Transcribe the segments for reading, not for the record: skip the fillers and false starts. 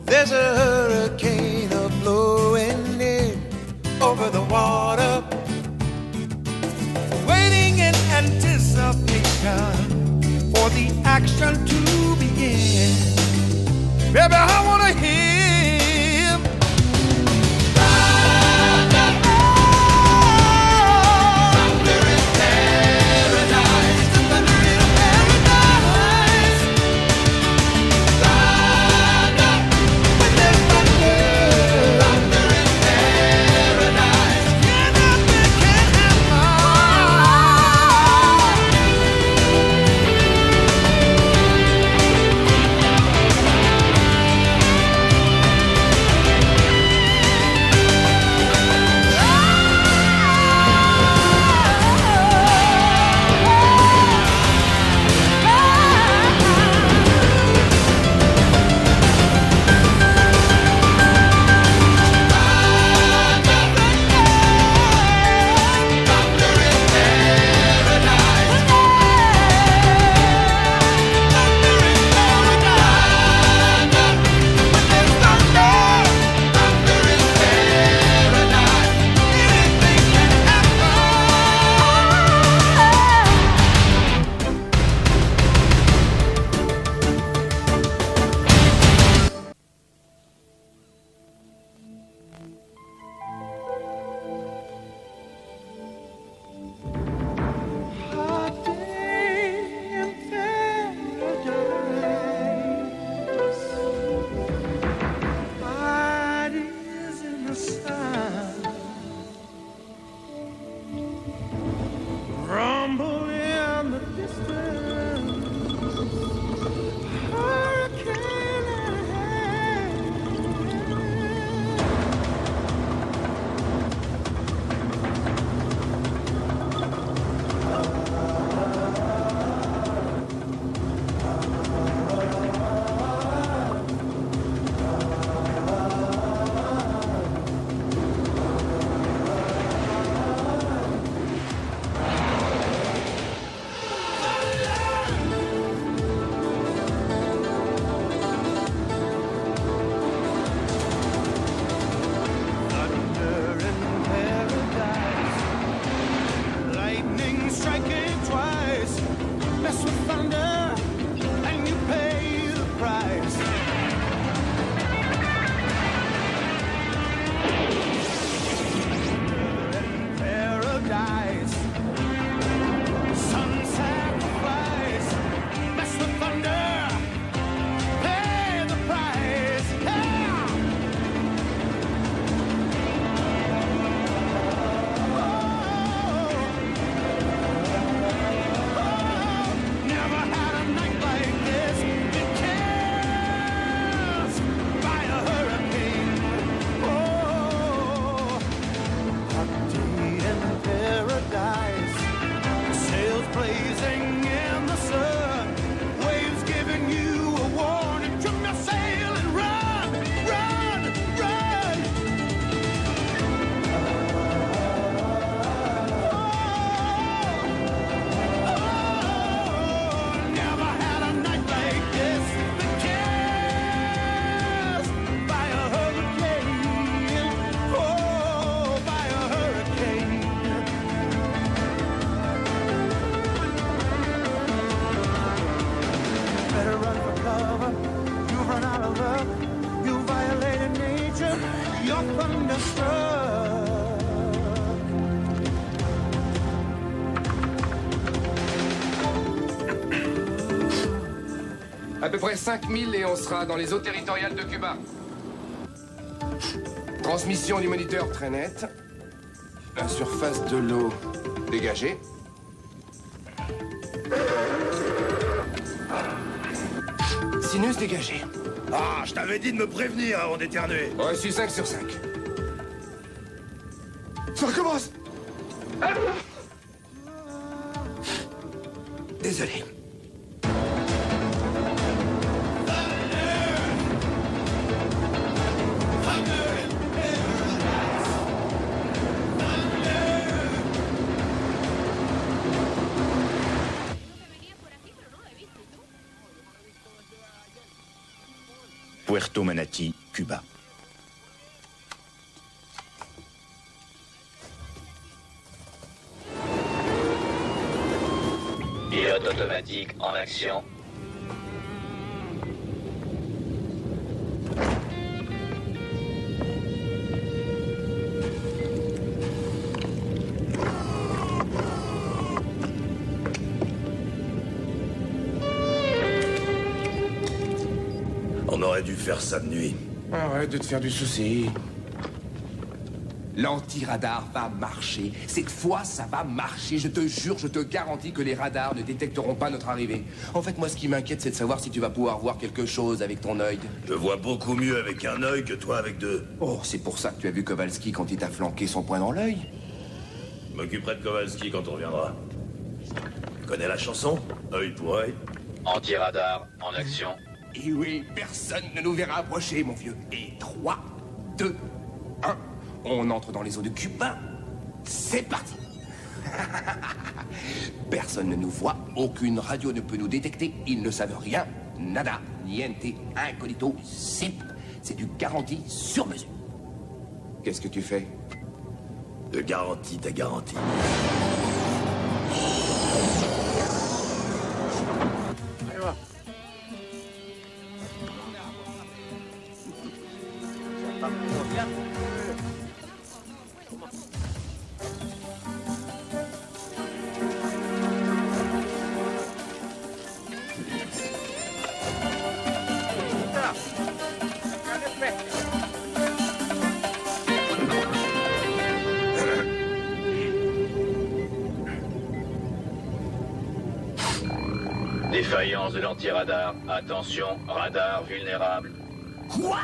There's a hurricane blowing in over the water, waiting in anticipation for the action to begin. Baby, I wanna hear him. Thunder in paradise, thunder in paradise. Thunder, when there's thunder, thunder in paradise. Yeah, nothing can À peu près 5000 et on sera dans les eaux territoriales de Cuba. Transmission du moniteur très nette. La surface de l'eau dégagée. Sinus dégagé. Ah, je t'avais dit de me prévenir avant d'éternuer. Reçu 5 sur 5. Ça recommence. Désolé. Puerto Manatí, Cuba. Pilote automatique en action. On aurait dû faire ça de nuit. Arrête de te faire du souci. L'anti-radar va marcher. Cette fois, ça va marcher. Je te jure, je te garantis que les radars ne détecteront pas notre arrivée. En fait, moi, ce qui m'inquiète, c'est de savoir si tu vas pouvoir voir quelque chose avec ton œil. Je vois beaucoup mieux avec un œil que toi avec deux. Oh, c'est pour ça que tu as vu Kowalski quand il t'a flanqué son poing dans l'œil. Je m'occuperai de Kowalski quand on reviendra. Tu connais la chanson? Œil pour œil. Anti-radar en action. Et oui, personne ne nous verra approcher, mon vieux. Et 3, 2, 1, on entre dans les eaux de Cuba. C'est parti. Personne ne nous voit, aucune radio ne peut nous détecter, ils ne savent rien, nada, niente, incognito, zip. C'est du garantie sur mesure. Qu'est-ce que tu fais? De garantie, ta garantie. Défaillance de l'anti-radar. Attention, radar vulnérable. Quoi?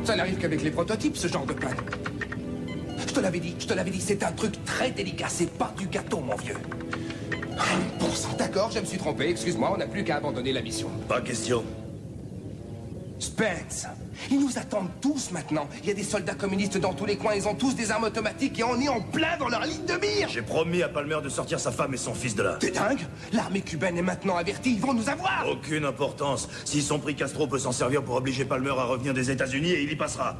Ça n'arrive qu'avec les prototypes, ce genre de panne. Je te l'avais dit, c'est un truc très délicat, c'est pas du gâteau, mon vieux. Bon sang, d'accord, je me suis trompé, excuse-moi, on n'a plus qu'à abandonner la mission. Pas question. Spence, ils nous attendent tous maintenant. Il y a des soldats communistes dans tous les coins, ils ont tous des armes automatiques et on est en plein dans leur ligne de mire. J'ai promis à Palmer de sortir sa femme et son fils de là. T'es dingue? L'armée cubaine est maintenant avertie, ils vont nous avoir. Aucune importance. S'ils sont pris, Castro peut s'en servir pour obliger Palmer à revenir des États-Unis et il y passera.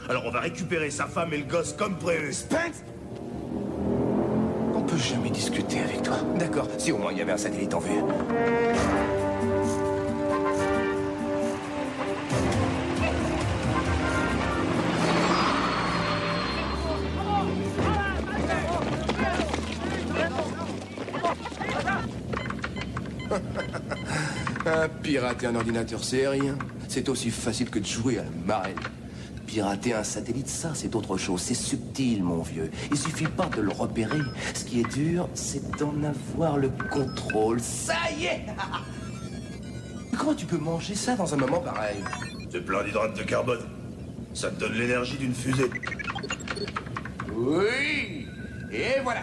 Alors on va récupérer sa femme et le gosse comme prévu. Spence, on peut jamais discuter avec toi. D'accord, si au moins il y avait un satellite en vue. Pirater un ordinateur, c'est rien. C'est aussi facile que de jouer à la marelle. Pirater un satellite, ça, c'est autre chose. C'est subtil, mon vieux. Il suffit pas de le repérer. Ce qui est dur, c'est d'en avoir le contrôle. Ça y est! Mais comment tu peux manger ça dans un moment pareil? C'est plein d'hydrates de carbone. Ça te donne l'énergie d'une fusée. Oui! Et voilà!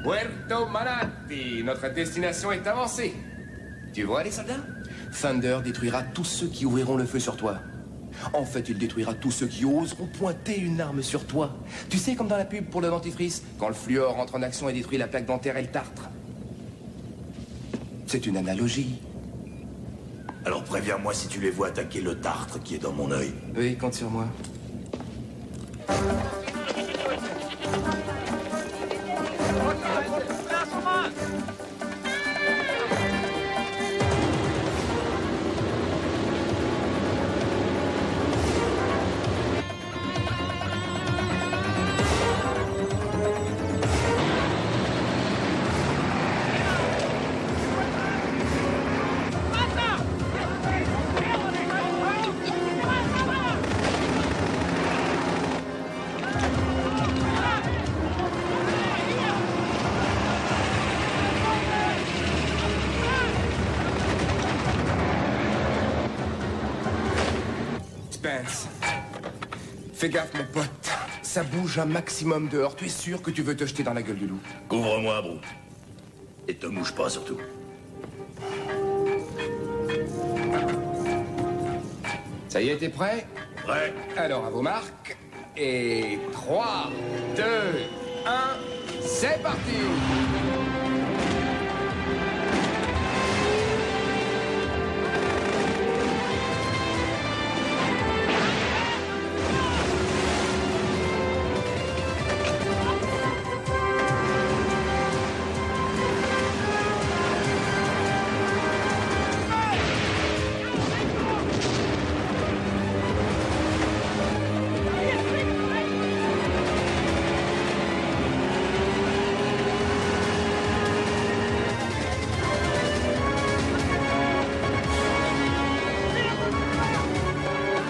Puerto Manatí, notre destination est avancée. Tu vois les soldats? Thunder détruira tous ceux qui ouvriront le feu sur toi. En fait, il détruira tous ceux qui oseront pointer une arme sur toi. Tu sais, comme dans la pub pour le dentifrice, quand le fluor entre en action et détruit la plaque dentaire et le tartre. C'est une analogie. Alors préviens-moi si tu les vois attaquer le tartre qui est dans mon œil. Oui, compte sur moi. Spence. Fais gaffe, mon pote. Ça bouge un maximum dehors. Tu es sûr que tu veux te jeter dans la gueule du loup? Couvre-moi, Brooke. Et te mouche pas, surtout. Ça y est, t'es prêt? Prêt? Alors, à vos marques. Et 3, 2, 1, c'est parti!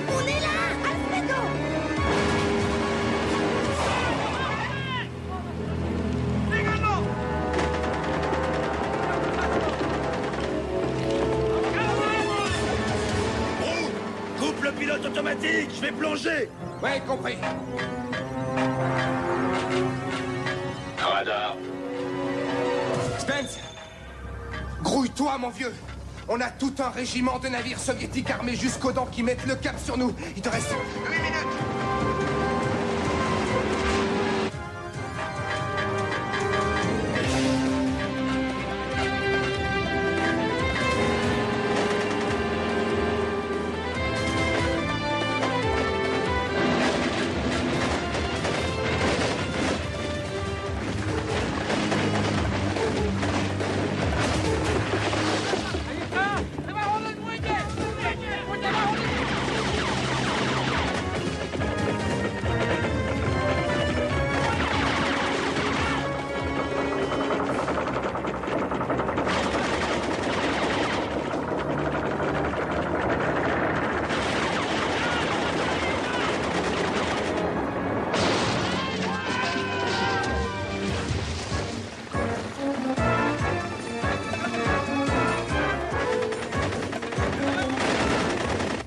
On est là, Alfredo! Brooke, coupe le pilote automatique, je vais plonger. Ouais, compris. Radar. Spence! Grouille-toi, mon vieux! On a tout un régiment de navires soviétiques armés jusqu'aux dents qui mettent le cap sur nous. Il te reste 8 minutes.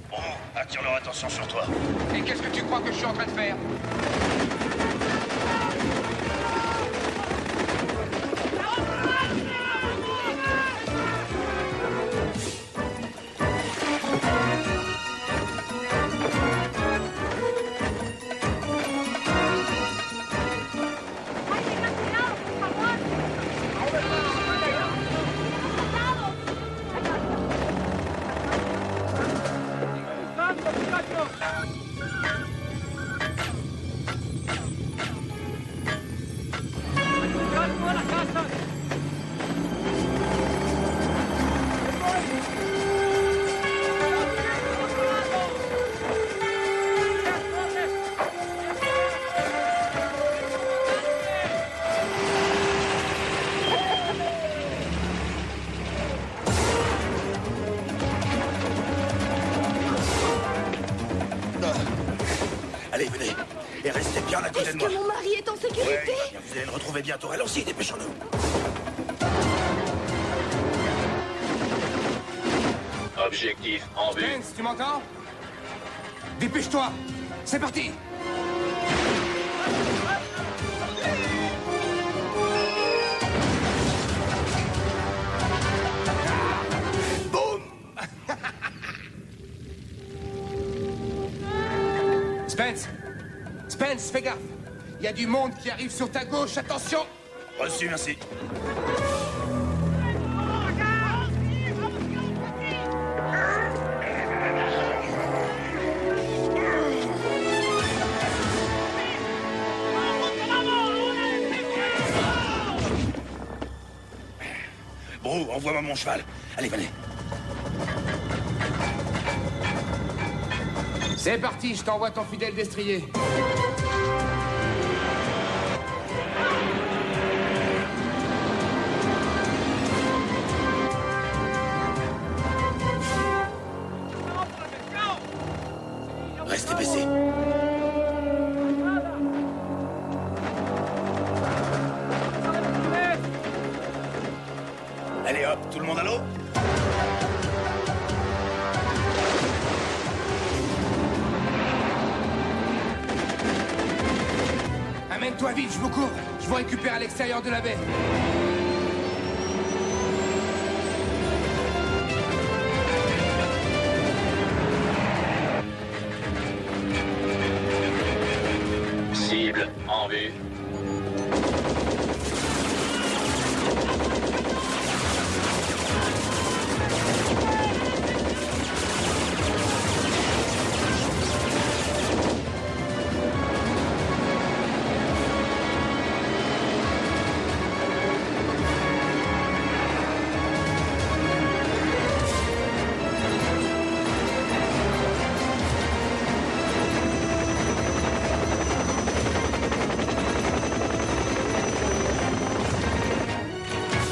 Brooke, attire leur attention sur toi. Et qu'est-ce que tu crois que je suis en train de faire? ¡Ay, tengan cuidado, por favor! Allez, venez. Et restez bien à côté Est-ce de moi. que mon mari est en Ouais, sécurité? vous allez le retrouver bientôt. Allons-y, dépêchons-nous. Objectif en vue. Spence, tu m'entends? Dépêche-toi! C'est parti! Boum! Spence! Spence, fais gaffe! Il y a du monde qui arrive sur ta gauche, attention! Reçu, merci. Brooke, envoie-moi mon cheval. Allez, venez. C'est parti, je t'envoie ton fidèle destrier. Restez baissés. Allez hop, tout le monde à l'eau? Toi vite, je me cours. Je vous récupère à l'extérieur de la baie. Cible en vue.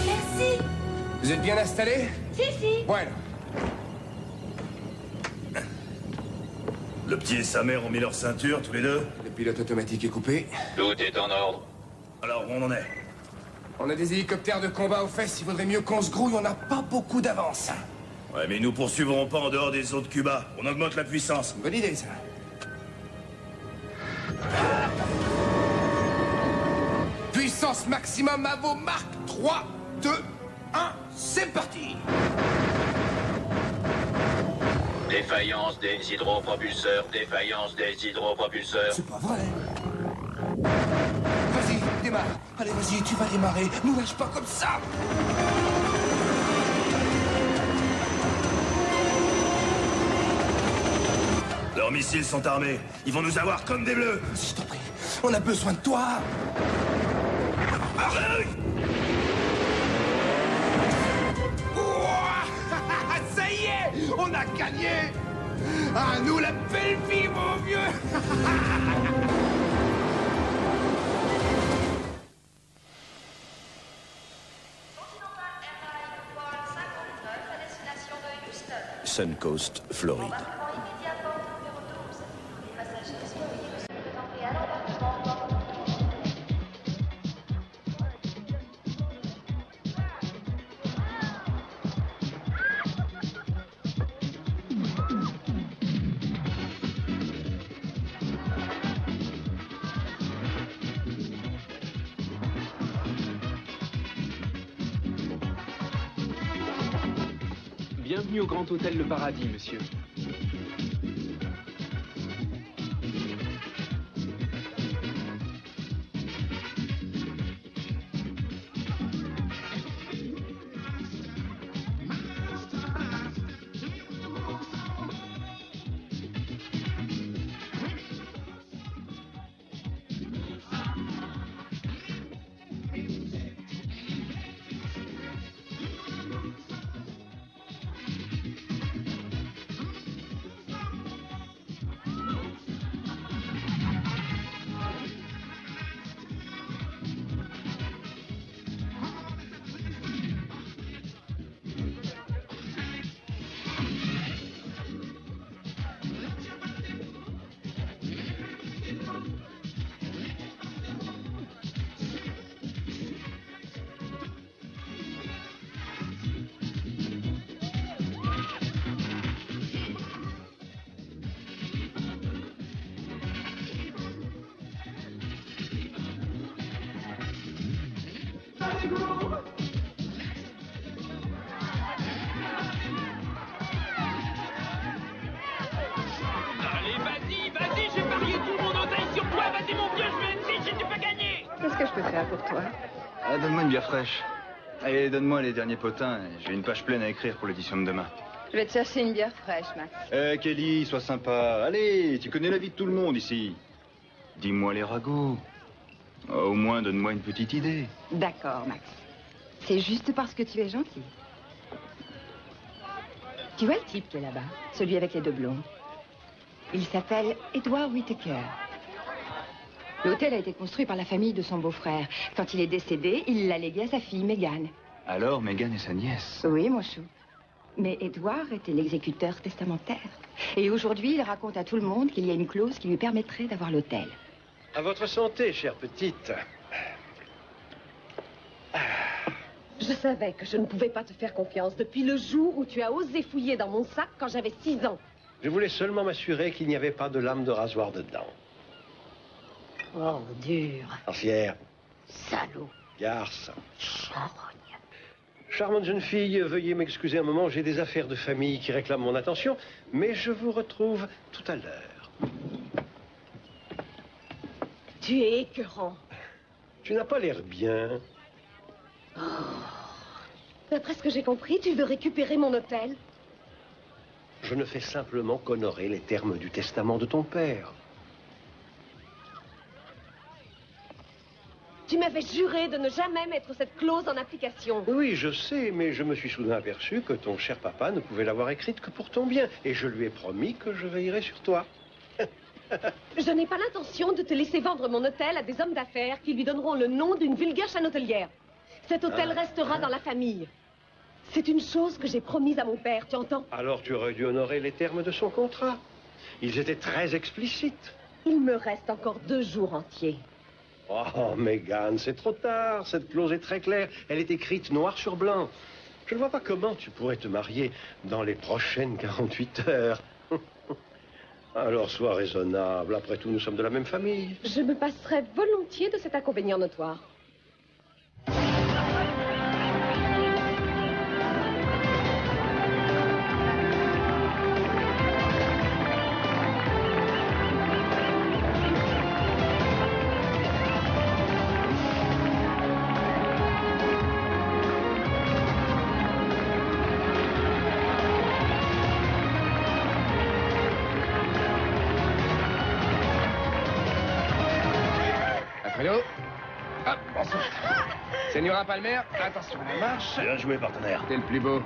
Merci. Vous êtes bien installés? Si, si. Bueno. Le petit et sa mère ont mis leur ceinture, tous les deux. Le pilote automatique est coupé. Tout est en ordre. Alors, où on en est? On a des hélicoptères de combat aux fesses. Il vaudrait mieux qu'on se grouille. On n'a pas beaucoup d'avance. Ouais, mais nous poursuivrons pas en dehors des eaux de Cuba. On augmente la puissance. Bonne idée, ça. Puissance maximum à vos marques. 3, 2, 1, c'est parti. Défaillance des hydropropulseurs. Défaillance des hydropropulseurs. C'est pas vrai. Vas-y, démarre. Allez, vas-y, tu vas démarrer. Nous lâche pas comme ça. Leurs missiles sont armés. Ils vont nous avoir comme des bleus. Vas-y, je t'en prie. On a besoin de toi. Arrête! Ouah, ça y est, on a gagné. À nous la belle vie, mon vieux. Suncoast, Floride. Bienvenue au Grand Hôtel Le Paradis, monsieur. Allez, vas-y, j'ai parié tout mon oseille sur toi. Vas-y, mon vieux, je vais être riche et tu peux gagner. Qu'est-ce que je peux faire pour toi? Ah, donne-moi une bière fraîche. Allez, donne-moi les derniers potins. J'ai une page pleine à écrire pour l'édition de demain. Je vais te chercher une bière fraîche, Max. Kelly, sois sympa. Allez, tu connais la vie de tout le monde ici. Dis-moi les ragots. Au moins, donne-moi une petite idée. D'accord, Max. C'est juste parce que tu es gentil. Tu vois le type qui est là-bas? Celui avec les deux blonds. Il s'appelle Edward Whittaker. L'hôtel a été construit par la famille de son beau-frère. Quand il est décédé, il l'a légué à sa fille, Meghan. Alors, Meghan est sa nièce. Oui, mon chou. Mais Edward était l'exécuteur testamentaire. Et aujourd'hui, il raconte à tout le monde qu'il y a une clause qui lui permettrait d'avoir l'hôtel. À votre santé, chère petite. Je savais que je ne pouvais pas te faire confiance depuis le jour où tu as osé fouiller dans mon sac quand j'avais 6 ans. Je voulais seulement m'assurer qu'il n'y avait pas de lame de rasoir dedans. Oh, dur. Fier. Salaud. Garce. Charogne. Charmante jeune fille, veuillez m'excuser un moment, j'ai des affaires de famille qui réclament mon attention, mais je vous retrouve tout à l'heure. Tu es écœurant. Tu n'as pas l'air bien. D'après ce que j'ai compris, tu veux récupérer mon hôtel? Je ne fais simplement qu'honorer les termes du testament de ton père. Tu m'avais juré de ne jamais mettre cette clause en application. Oui, je sais, mais je me suis soudain aperçu que ton cher papa ne pouvait l'avoir écrite que pour ton bien, et je lui ai promis que je veillerai sur toi. Je n'ai pas l'intention de te laisser vendre mon hôtel à des hommes d'affaires qui lui donneront le nom d'une vulgaire chaîne hôtelière. Cet hôtel restera dans la famille. C'est une chose que j'ai promise à mon père, tu entends? Alors tu aurais dû honorer les termes de son contrat. Ils étaient très explicites. Il me reste encore 2 jours entiers. Oh, Mégane, c'est trop tard. Cette clause est très claire. Elle est écrite noir sur blanc. Je ne vois pas comment tu pourrais te marier dans les prochaines 48 heures. Alors, sois raisonnable. Après tout, nous sommes de la même famille. Je me passerai volontiers de cet inconvénient notoire. Alfredo. Ah, bonsoir. Señora Palmer, attention, on marche. Bien joué, partenaire. T'es le plus beau.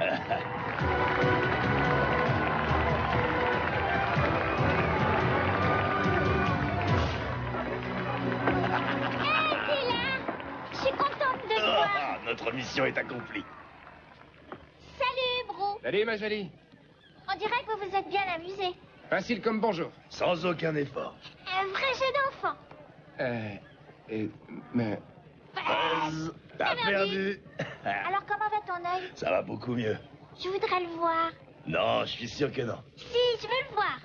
Je suis contente de te voir. Ah, notre mission est accomplie. Salut, Bro. Salut, ma jolie. On dirait que vous vous êtes bien amusé. Facile comme bonjour. Sans aucun effort. Un vrai jeu d'enfant. Mais... T'as perdu. Alors, comment va ton œil? Ça va beaucoup mieux. Je voudrais le voir. Non, je suis sûr que non. Si, je veux le voir.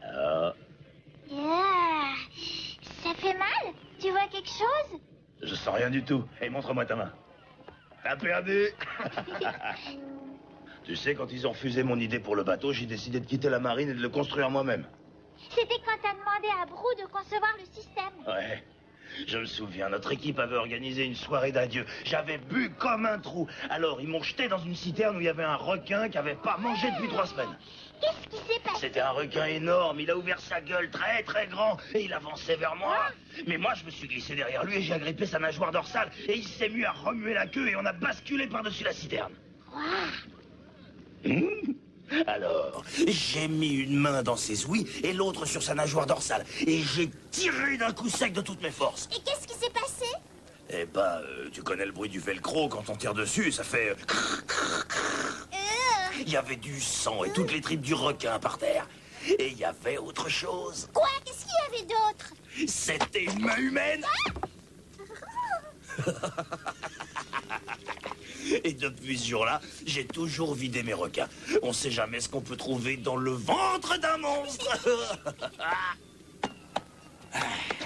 Ah, Ça fait mal? Tu vois quelque chose? je sens rien du tout. Hey, montre-moi ta main. T'as perdu. Tu sais, quand ils ont refusé mon idée pour le bateau, j'ai décidé de quitter la marine et de le construire moi-même. C'était quand t'as demandé à Brou de concevoir le système. Ouais. Je me souviens, notre équipe avait organisé une soirée d'adieu. J'avais bu comme un trou. Alors, ils m'ont jeté dans une citerne où il y avait un requin qui avait pas mangé depuis 3 semaines. Qu'est-ce qui s'est passé? C'était un requin énorme. Il a ouvert sa gueule très très grand et il avançait vers moi. Mais moi, je me suis glissé derrière lui et j'ai agrippé sa nageoire dorsale. Et il s'est mis à remuer la queue et on a basculé par-dessus la citerne. Alors, j'ai mis une main dans ses ouïes et l'autre sur sa nageoire dorsale. Et j'ai tiré d'un coup sec de toutes mes forces. Et qu'est-ce qui s'est passé? Eh ben, tu connais le bruit du velcro quand on tire dessus, ça fait... Il y avait du sang et toutes les tripes du requin par terre. Et il y avait autre chose. Quoi? Qu'est-ce qu'il y avait d'autre? C'était une main humaine. Et depuis ce jour-là, j'ai toujours vidé mes requins. On sait jamais ce qu'on peut trouver dans le ventre d'un monstre.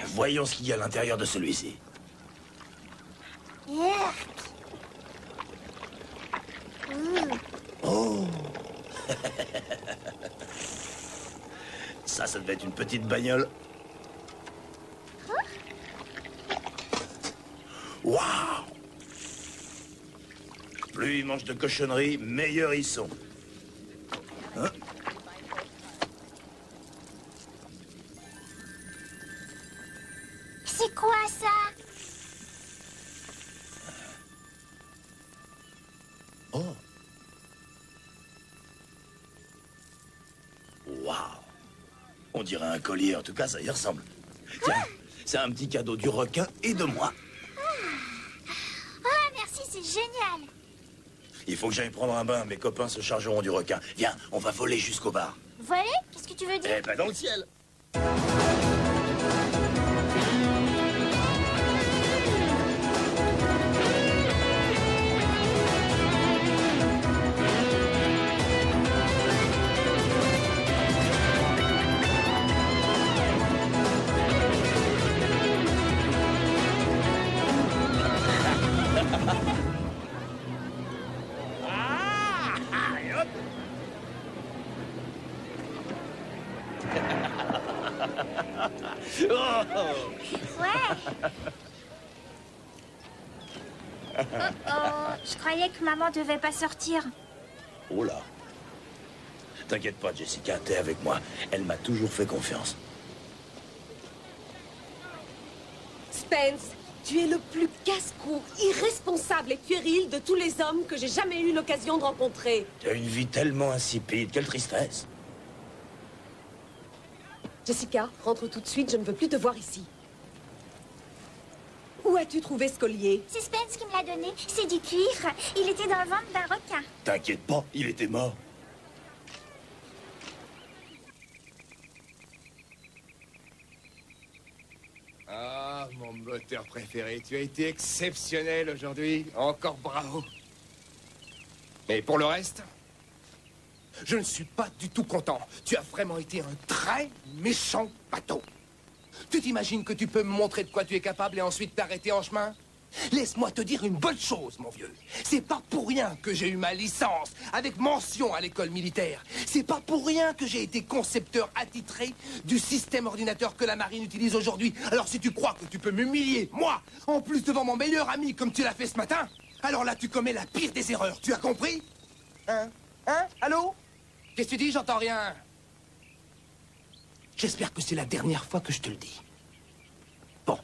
Voyons ce qu'il y a à l'intérieur de celui-ci. Oh. Ça devait être une petite bagnole. Waouh! Plus ils mangent de cochonneries, meilleurs ils sont. Hein? C'est quoi ça? Oh! Waouh! On dirait un collier, en tout cas, ça y ressemble. Tiens, c'est un petit cadeau du requin et de moi. Ah, merci, c'est génial. Il faut que j'aille prendre un bain, mes copains se chargeront du requin. Viens, on va voler jusqu'au bar. Voler? Qu'est-ce que tu veux dire? Eh ben, dans le ciel! Ouais. Oh, je croyais que maman devait pas sortir. Oh là. T'inquiète pas, Jessica, t'es avec moi. Elle m'a toujours fait confiance. Spence, tu es le plus casse-cou, irresponsable et puéril de tous les hommes que j'ai jamais eu l'occasion de rencontrer. T'as une vie tellement insipide, quelle tristesse. Jessica, rentre tout de suite, je ne veux plus te voir ici. Où as-tu trouvé ce collier? C'est Spence qui me l'a donné. C'est du cuivre. Il était dans le ventre d'un requin. T'inquiète pas, il était mort. Ah, mon moteur préféré, tu as été exceptionnel aujourd'hui. Encore bravo. Mais pour le reste, je ne suis pas du tout content. Tu as vraiment été un très méchant bateau. Tu t'imagines que tu peux me montrer de quoi tu es capable et ensuite t'arrêter en chemin? Laisse-moi te dire une bonne chose, mon vieux. C'est pas pour rien que j'ai eu ma licence avec mention à l'école militaire. C'est pas pour rien que j'ai été concepteur attitré du système ordinateur que la marine utilise aujourd'hui. Alors si tu crois que tu peux m'humilier, moi, en plus devant mon meilleur ami comme tu l'as fait ce matin, alors là tu commets la pire des erreurs. Tu as compris? Hein? Allô? Qu'est-ce que tu dis? J'entends rien. J'espère que c'est la dernière fois que je te le dis. Bon.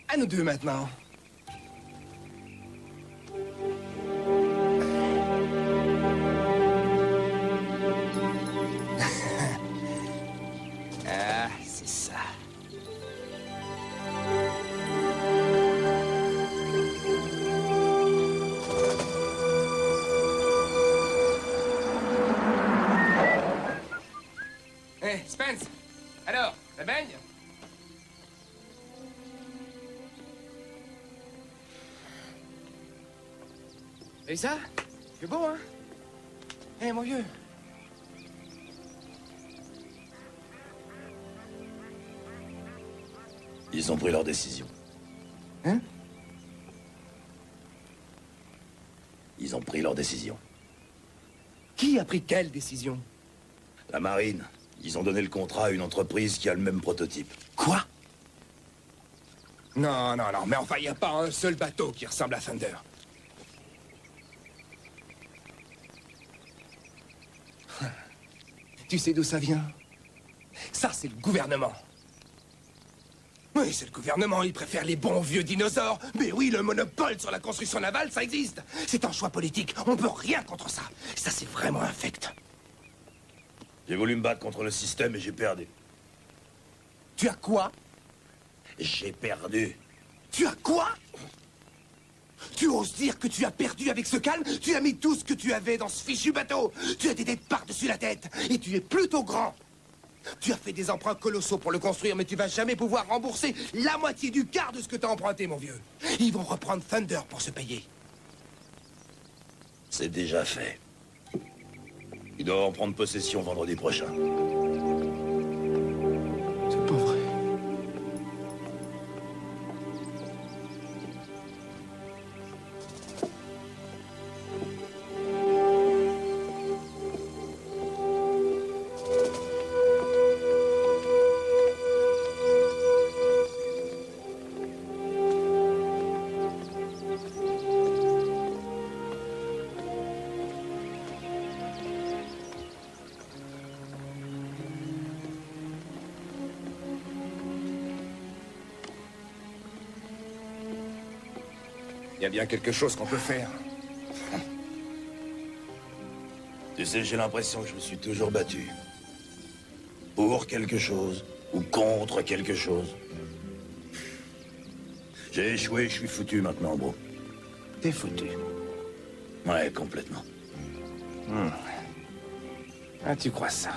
À nous deux maintenant. Ah, c'est ça. Hé, Spence! Alors, la baigne? Et ça? C'est beau, hein? Hé, mon vieux! Ils ont pris leur décision. Hein? Ils ont pris leur décision. Qui a pris quelle décision? La marine. Ils ont donné le contrat à une entreprise qui a le même prototype. Quoi? Non, non, non, mais enfin, il n'y a pas un seul bateau qui ressemble à Thunder. Tu sais d'où ça vient? Ça, c'est le gouvernement. Oui, c'est le gouvernement, il préfère les bons vieux dinosaures. Mais oui, le monopole sur la construction navale, ça existe. C'est un choix politique, on peut rien contre ça. Ça, c'est vraiment infect. J'ai voulu me battre contre le système et j'ai perdu. Tu as quoi? J'ai perdu. Tu as quoi? Tu oses dire que tu as perdu avec ce calme? Tu as mis tout ce que tu avais dans ce fichu bateau. Tu as des dettes par-dessus la tête. Et tu es plutôt grand. Tu as fait des emprunts colossaux pour le construire, mais tu vas jamais pouvoir rembourser la moitié du quart de ce que tu as emprunté, mon vieux. Ils vont reprendre Thunder pour se payer. C'est déjà fait. Ils doivent en prendre possession vendredi prochain. C'est pas vrai. Il y a bien quelque chose qu'on peut faire. Tu sais, j'ai l'impression que je me suis toujours battu. Pour quelque chose, ou contre quelque chose. J'ai échoué, je suis foutu maintenant, bro. T'es foutu. Ouais, complètement. Ah, tu crois ça?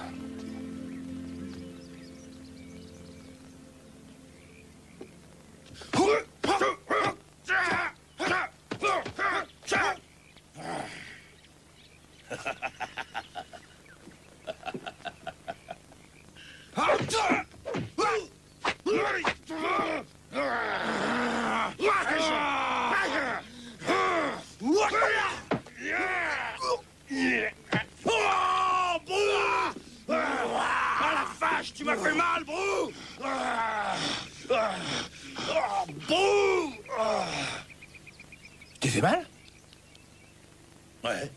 fais mal? Ouais.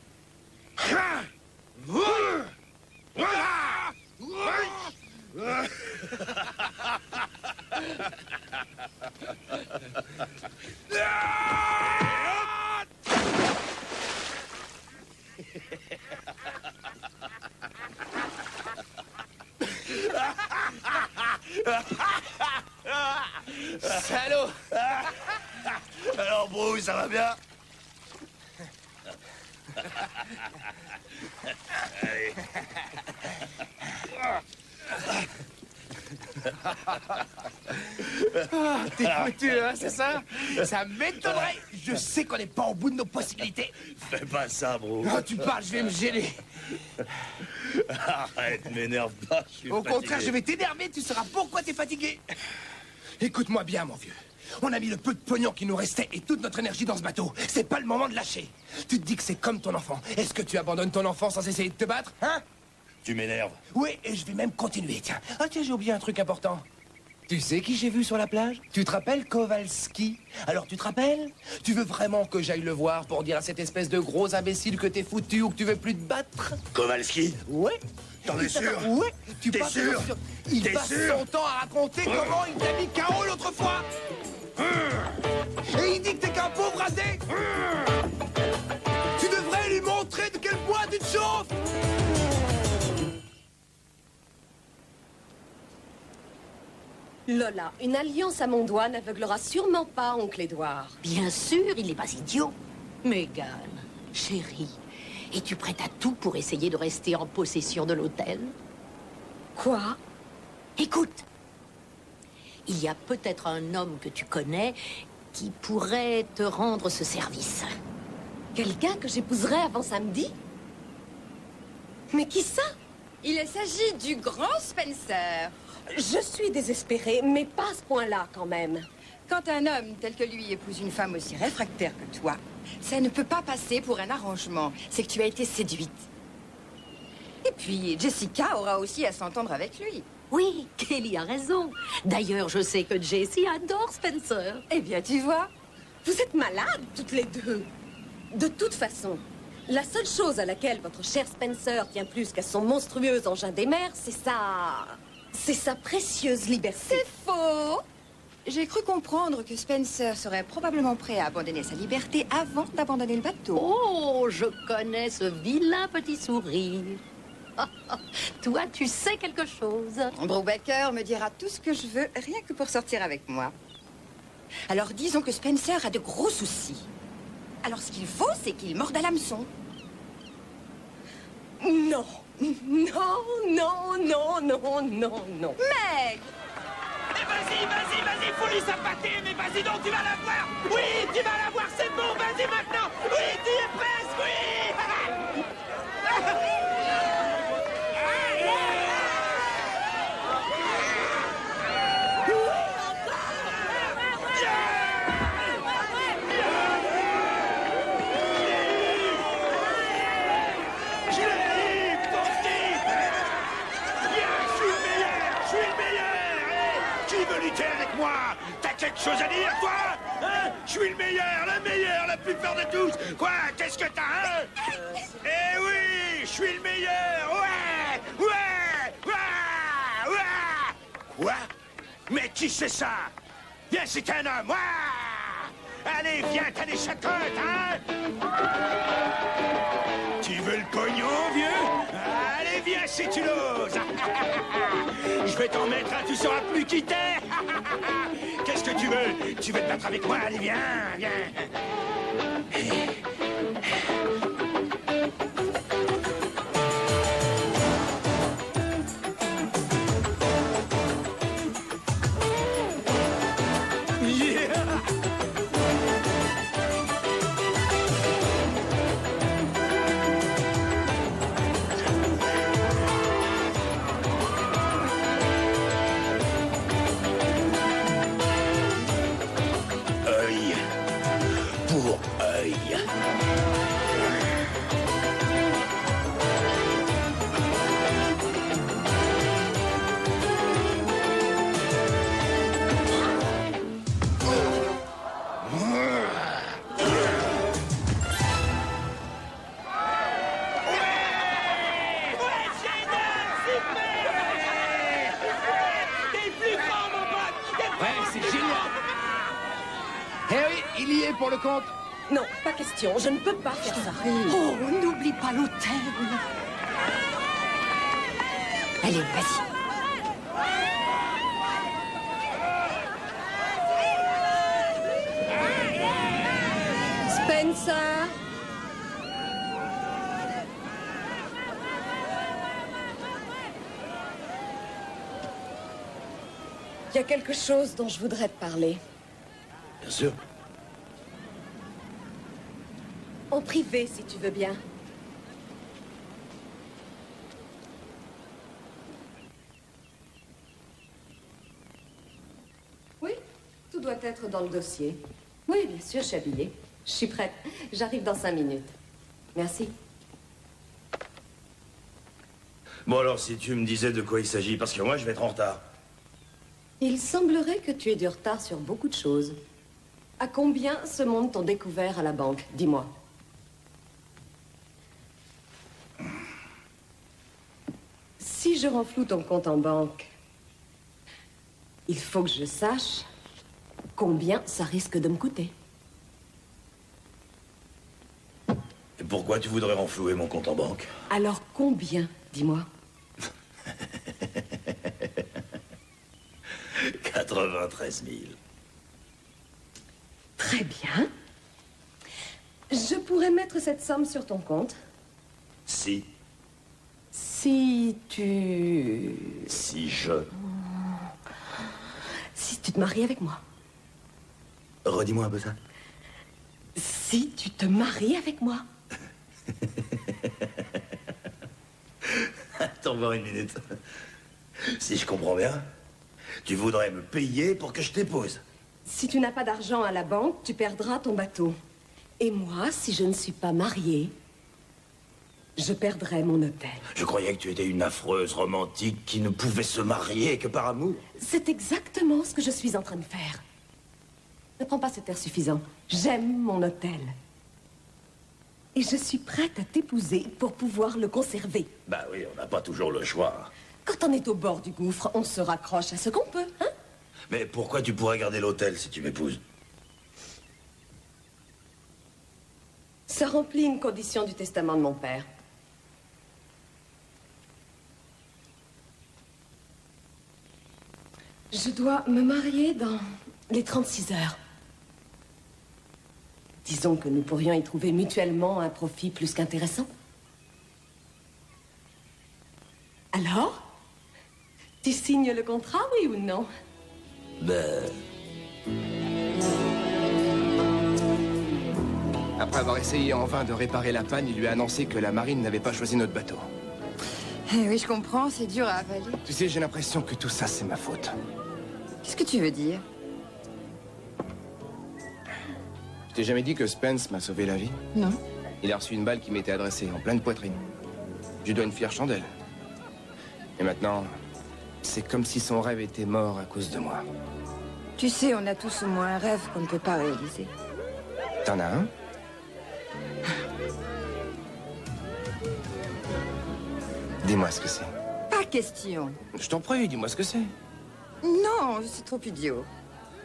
Salaud! Alors, Bruce, ça va bien? Allez. T'es foutu, hein, c'est ça? Ça m'étonnerait. Je sais qu'on n'est pas au bout de nos possibilités. Fais pas ça, Bruce. Quand tu parles, je vais me gêner. Arrête, m'énerve pas, je suis Au fatigué. contraire, je vais t'énerver, tu sauras pourquoi t'es fatigué. Écoute-moi bien, mon vieux. On a mis le peu de pognon qui nous restait et toute notre énergie dans ce bateau. C'est pas le moment de lâcher. Tu te dis que c'est comme ton enfant. Est-ce que tu abandonnes ton enfant sans essayer de te battre, hein? Tu m'énerves. Oui, et je vais même continuer, tiens. Ah tiens, j'ai oublié un truc important. Tu sais qui j'ai vu sur la plage? Tu te rappelles Kowalski? Alors tu te rappelles? Tu veux vraiment que j'aille le voir pour dire à cette espèce de gros imbécile que t'es foutu ou que tu veux plus te battre? Kowalski? Ouais. T'en es sûr? Ouais. Tu T'es passes sûr? Il T'es passe sûr? son temps à raconter comment il t'a mis KO l'autre fois. Et il dit que t'es qu'un pauvre rasé. Tu devrais lui montrer de quel bois tu te chauffes. Lola, une alliance à mon doigt n'aveuglera sûrement pas oncle Édouard. Bien sûr, il n'est pas idiot. Megan, chérie, es-tu prête à tout pour essayer de rester en possession de l'hôtel? Quoi? Écoute, il y a peut-être un homme que tu connais qui pourrait te rendre ce service. Quelqu'un que j'épouserai avant samedi? Mais qui ça? Il s'agit du grand Spencer. Je suis désespérée, mais pas à ce point-là quand même. Quand un homme tel que lui épouse une femme aussi réfractaire que toi, ça ne peut pas passer pour un arrangement. C'est que tu as été séduite. Et puis, Jessica aura aussi à s'entendre avec lui. Oui, Kelly a raison. D'ailleurs, je sais que Jessie adore Spencer. Eh bien, tu vois, vous êtes malades toutes les deux. De toute façon, la seule chose à laquelle votre cher Spencer tient plus qu'à son monstrueux engin des mers, c'est sa précieuse liberté. C'est faux! J'ai cru comprendre que Spencer serait probablement prêt à abandonner sa liberté avant d'abandonner le bateau. Oh, je connais ce vilain petit sourire. Toi, tu sais quelque chose. Brubaker me dira tout ce que je veux, rien que pour sortir avec moi. Alors disons que Spencer a de gros soucis. Alors ce qu'il faut, c'est qu'il morde à l'hameçon. Non, non, non, non, non, non, non. Mais Meg! vas-y, faut lui sapater, mais vas-y donc, tu vas la voir. Oui, tu vas la voir, c'est bon, vas-y maintenant. Oui, tu y es presque, oui. Avec moi, t'as quelque chose à dire, toi? Hein? Je suis le meilleur, la plus fort de tous. Quoi? Qu'est-ce que t'as, hein? Eh oui, je suis le meilleur. Ouais, ouais, ouais, ouais. Quoi? Mais qui c'est ça? Viens, c'est un homme. Ouais. Allez, viens, t'as des chacottes, hein? Tu veux le pognon, vieux? Allez, viens si tu l'oses. Je vais t'en mettre un, tu sauras plus qui t'es. Qu'est-ce que tu veux? Tu veux te battre avec moi? Allez, viens, viens. Œil pour œil. Eh oui, il y est pour le compte. Non, pas question, je ne peux pas faire ça. Oh, n'oublie pas l'hôtel. Allez, vas-y. Spencer. Il y a quelque chose dont je voudrais te parler. Bien sûr. En privé, si tu veux bien. Oui, tout doit être dans le dossier. Oui, bien sûr, je suis habillée. Je suis prête. J'arrive dans 5 minutes. Merci. Bon alors, si tu me disais de quoi il s'agit, parce que moi, je vais être en retard. Il semblerait que tu aies du retard sur beaucoup de choses. À combien ce monde t'ont découvert à la banque? Dis-moi. Si je renfloue ton compte en banque, il faut que je sache combien ça risque de me coûter. Et pourquoi tu voudrais renflouer mon compte en banque? Alors combien, dis-moi? 93 000. Très bien. Je pourrais mettre cette somme sur ton compte. Si. Si tu... Si je... Si tu te maries avec moi. Redis-moi un peu ça. Si tu te maries avec moi. Attends voir une minute. Si je comprends bien, tu voudrais me payer pour que je t'épouse. Si tu n'as pas d'argent à la banque, tu perdras ton bateau. Et moi, si je ne suis pas mariée, je perdrai mon hôtel. Je croyais que tu étais une affreuse romantique qui ne pouvait se marier que par amour. C'est exactement ce que je suis en train de faire. Ne prends pas cet air suffisant. J'aime mon hôtel. Et je suis prête à t'épouser pour pouvoir le conserver. Bah oui, on n'a pas toujours le choix. Quand on est au bord du gouffre, on se raccroche à ce qu'on peut, hein? Mais pourquoi tu pourrais garder l'hôtel si tu m'épouses? Ça remplit une condition du testament de mon père. Je dois me marier dans les 36 heures. Disons que nous pourrions y trouver mutuellement un profit plus qu'intéressant. Alors? Tu signes le contrat, oui ou non? Ben... Après avoir essayé en vain de réparer la panne, il lui a annoncé que la marine n'avait pas choisi notre bateau. Eh oui, je comprends, c'est dur à avaler. Tu sais, j'ai l'impression que tout ça, c'est ma faute. Qu'est-ce que tu veux dire? Je t'ai jamais dit que Spence m'a sauvé la vie? Non. Il a reçu une balle qui m'était adressée en pleine poitrine. Je lui dois une fière chandelle. Et maintenant, c'est comme si son rêve était mort à cause de moi. Tu sais, on a tous au moins un rêve qu'on ne peut pas réaliser. T'en as un? Dis-moi ce que c'est. Pas question. Je t'en prie, dis-moi ce que c'est. Non, c'est trop idiot.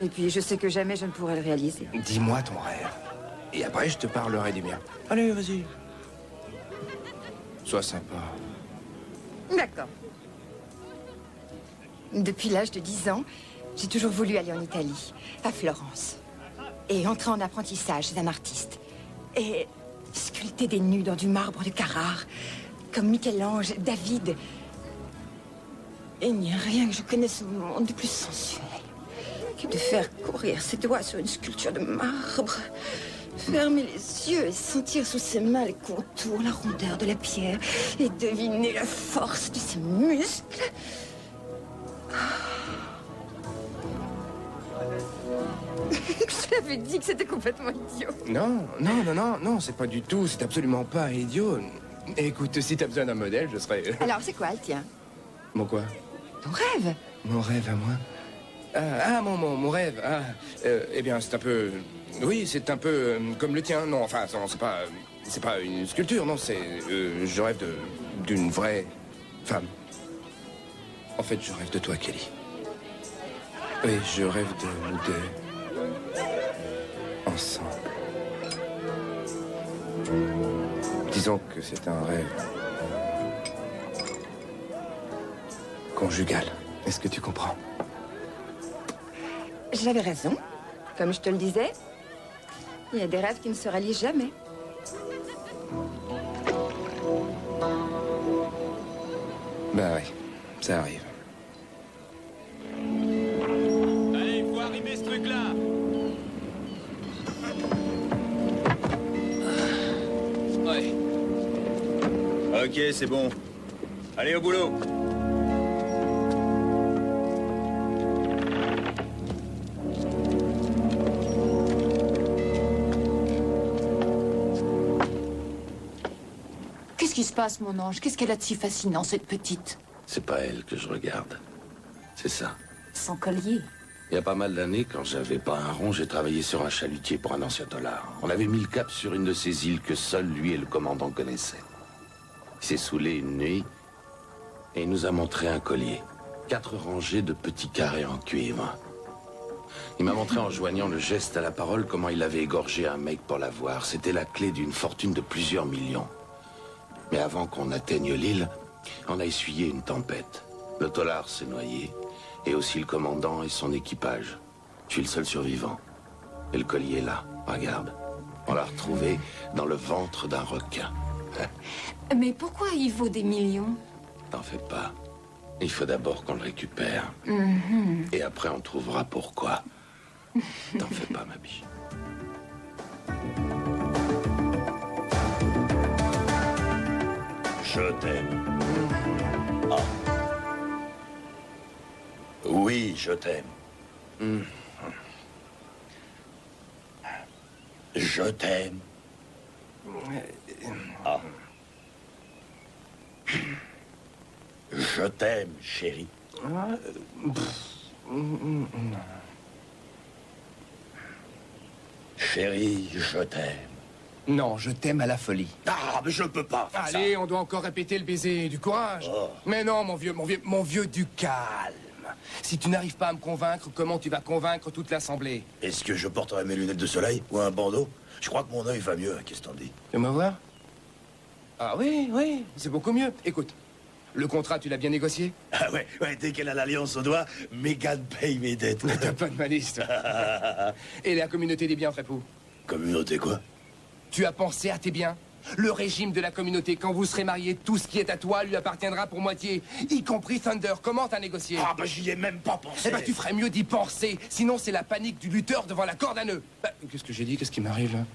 Et puis, je sais que jamais je ne pourrai le réaliser. Dis-moi ton rêve. Et après, je te parlerai du mien. Allez, vas-y. Sois sympa. D'accord. Depuis l'âge de 10 ans, j'ai toujours voulu aller en Italie, à Florence. Et entrer en apprentissage chez un artiste. Et sculpter des nus dans du marbre de Carrare, comme Michel-Ange, David. Et il n'y a rien que je connaisse au monde de plus sensuel que de faire courir ses doigts sur une sculpture de marbre, fermer les yeux et sentir sous ses mains les contours, la rondeur de la pierre, et deviner la force de ses muscles. Je t'avais dit que c'était complètement idiot. Non, c'est pas du tout, c'est absolument pas idiot. Écoute, si t'as besoin d'un modèle, je serai... Alors, c'est quoi le tien? Mon quoi? Ton rêve? Mon rêve à moi? Mon rêve. Eh bien, c'est un peu... Oui, c'est un peu comme le tien. Non, enfin, non, c'est pas une sculpture, non, c'est... je rêve d'une vraie femme. En fait, je rêve de toi, Kelly. Oui, je rêve de nous deux. Ensemble. Disons que c'est un rêve conjugal. Est-ce que tu comprends? J'avais raison. Comme je te le disais, il y a des rêves qui ne se rallient jamais. Ben oui, ça arrive. Allez, il faut arrimer ce truc-là. Ouais. Ok, c'est bon. Allez, au boulot. Qu'est-ce qui se passe, mon ange? Qu'est-ce qu'elle a de si fascinant, cette petite? C'est pas elle que je regarde. C'est ça. Son collier. Il y a pas mal d'années, quand j'avais pas un rond, j'ai travaillé sur un chalutier pour un ancien dollar. On avait mis le cap sur une de ces îles que seul lui et le commandant connaissaient. Il s'est saoulé une nuit et il nous a montré un collier. 4 rangées de petits carrés en cuivre. Il m'a montré en joignant le geste à la parole comment il avait égorgé un mec pour l'avoir. C'était la clé d'une fortune de plusieurs millions. Mais avant qu'on atteigne l'île, on a essuyé une tempête. Le dollar s'est noyé, et aussi le commandant et son équipage. Je suis le seul survivant. Et le collier est là, regarde. On l'a retrouvé dans le ventre d'un requin. Mais pourquoi il vaut des millions? T'en fais pas. Il faut d'abord qu'on le récupère. Et après, on trouvera pourquoi. T'en fais pas, ma biche. Je t'aime. Ah. Oui, je t'aime. Je t'aime. Ah. Je t'aime, chérie. Chérie, je t'aime. Non, je t'aime à la folie. Ah, mais je peux pas faire ça. Allez, on doit encore répéter le baiser. Du courage. Oh. Mais non, mon vieux, du calme. Si tu n'arrives pas à me convaincre, comment tu vas convaincre toute l'assemblée? Est-ce que je porterai mes lunettes de soleil ou un bandeau? Je crois que mon œil va mieux, qu'est-ce que t'en dis? Tu veux me voir? Ah oui, oui, c'est beaucoup mieux. Écoute, le contrat, tu l'as bien négocié? Ah ouais, dès qu'elle a l'alliance au doigt, Mégane paye mes dettes. T'as pas de malice, toi. Et la communauté des biens, Frépou? Communauté quoi? Tu as pensé à tes biens? Le régime de la communauté, quand vous serez mariés, tout ce qui est à toi lui appartiendra pour moitié, y compris Thunder. Comment t'as négocié? Ah bah j'y ai même pas pensé. Eh ben tu ferais mieux d'y penser, sinon c'est la panique du lutteur devant la corde à nœud. Bah, qu'est-ce que j'ai dit? Qu'est-ce qui m'arrive là?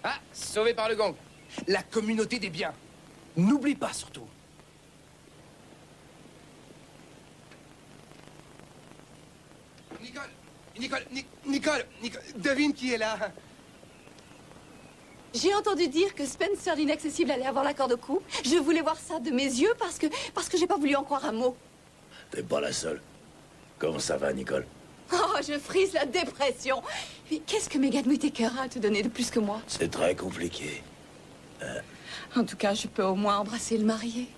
Ah, sauvé par le gang. La communauté des biens. N'oublie pas surtout. Nicole, devine qui est là. J'ai entendu dire que Spencer l'inaccessible allait avoir la corde au cou. Je voulais voir ça de mes yeux parce que j'ai pas voulu en croire un mot. T'es pas la seule. Comment ça va, Nicole? Oh, je frise la dépression. Mais qu'est-ce que Mégane Whittaker a à te donner de plus que moi? C'est très compliqué. En tout cas, je peux au moins embrasser le marié.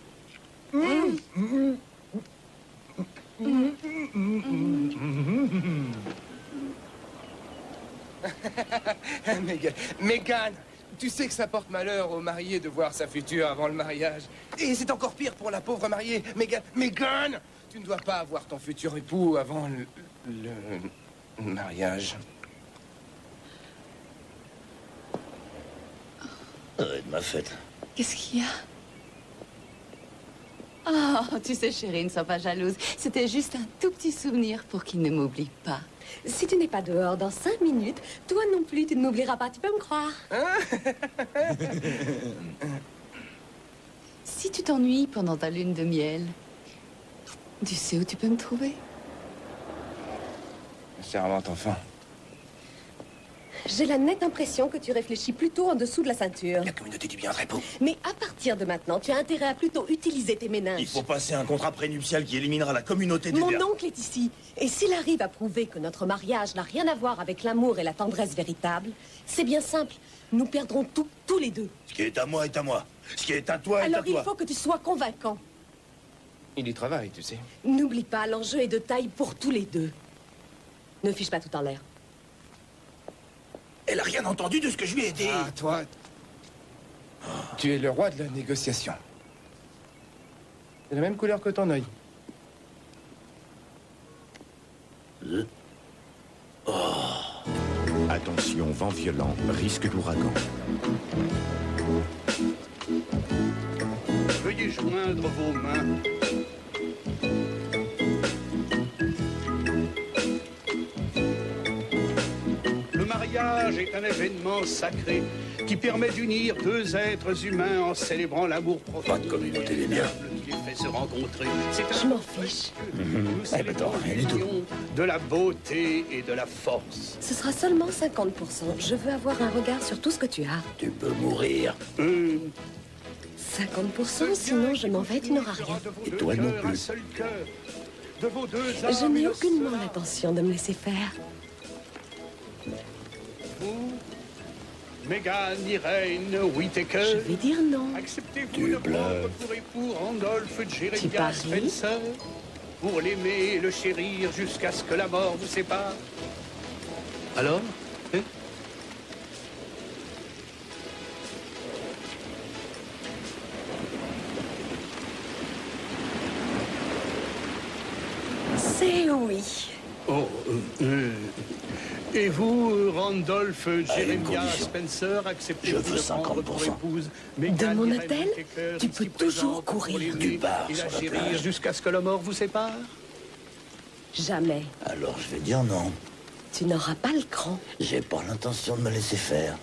Mégane, tu sais que ça porte malheur au marié de voir sa future avant le mariage. Et c'est encore pire pour la pauvre mariée. Mégane, tu ne dois pas avoir ton futur époux avant le mariage. Ça va être ma fête. Qu'est-ce qu'il y a? Oh, tu sais, chérie, ne sois pas jalouse. C'était juste un tout petit souvenir pour qu'il ne m'oublie pas. Si tu n'es pas dehors dans 5 minutes, toi non plus, tu ne m'oublieras pas, tu peux me croire. Si tu t'ennuies pendant ta lune de miel, tu sais où tu peux me trouver? Charmante enfant. J'ai la nette impression que tu réfléchis plutôt en dessous de la ceinture. La communauté du bien Frépou. Mais à partir de maintenant, tu as intérêt à plutôt utiliser tes méninges. Il faut passer un contrat prénuptial qui éliminera la communauté des Mon biens. oncle est ici. Et s'il arrive à prouver que notre mariage n'a rien à voir avec l'amour et la tendresse véritable, c'est bien simple. Nous perdrons tout, tous les deux. Ce qui est à moi est à moi. Ce qui est à toi est à Alors toi. il faut que tu sois convaincant. Il y travaille, tu sais. N'oublie pas, l'enjeu est de taille pour tous les deux. Ne fiche pas tout en l'air. Elle a rien entendu de ce que je lui ai dit. Ah, toi... Tu es le roi de la négociation. C'est la même couleur que ton œil. Attention, vent violent, risque d'ouragan. Veuillez joindre vos mains. Le mariage est un événement sacré qui permet d'unir deux êtres humains en célébrant l'amour profond. Pas de communauté des biens. Qui les fait se rencontrer. C'est Je m'en fiche. Nous célébrons l'union de la beauté et de la force. Ce sera seulement 50%. Je veux avoir un regard sur tout ce que tu as. Tu peux mourir. 50%, sinon je m'en vais, tu n'auras rien. Et toi non plus. Je n'ai aucunement l'intention de me laisser faire. Vous, Meghan Irene Whittaker. Je vais dire non. Acceptez-vous de prendre pour époux Randolph Jeremiah Spencer pour l'aimer et le chérir jusqu'à ce que la mort vous sépare? Alors, hein? C'est oui. Oh, et vous, Randolph Jeremiah Spencer, acceptez-vous de prendre pour épouse De mon hôtel, tu peux toujours courir. Du bar et la chérir jusqu'à ce que la mort vous sépare? Jamais. Alors je vais dire non. Tu n'auras pas le cran. J'ai pas l'intention de me laisser faire.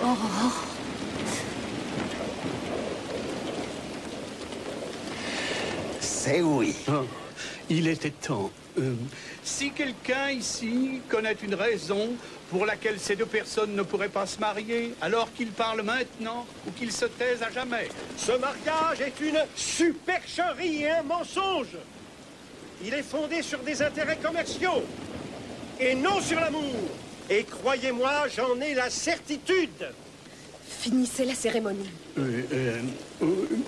Oh. C'est oui. Oh, il était temps. Si quelqu'un ici connaît une raison pour laquelle ces deux personnes ne pourraient pas se marier, alors qu'ils parlent maintenant ou qu'ils se taisent à jamais. Ce mariage est une supercherie et un mensonge. Il est fondé sur des intérêts commerciaux et non sur l'amour. Et croyez-moi, j'en ai la certitude. Finissez la cérémonie.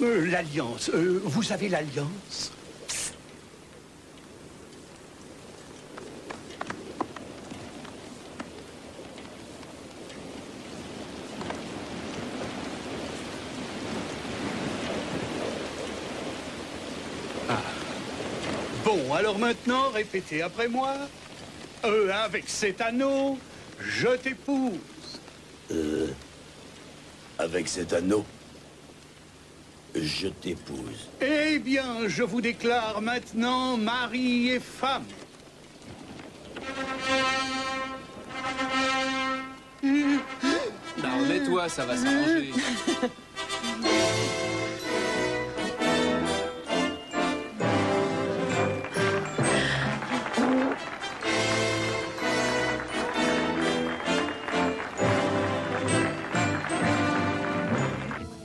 L'alliance. Vous avez l'alliance? Ah. Bon, alors maintenant, répétez après moi. Avec cet anneau, je t'épouse. Avec cet anneau, je t'épouse. Eh bien, je vous déclare maintenant mari et femme. Bah, remets-toi, ça va s'arranger.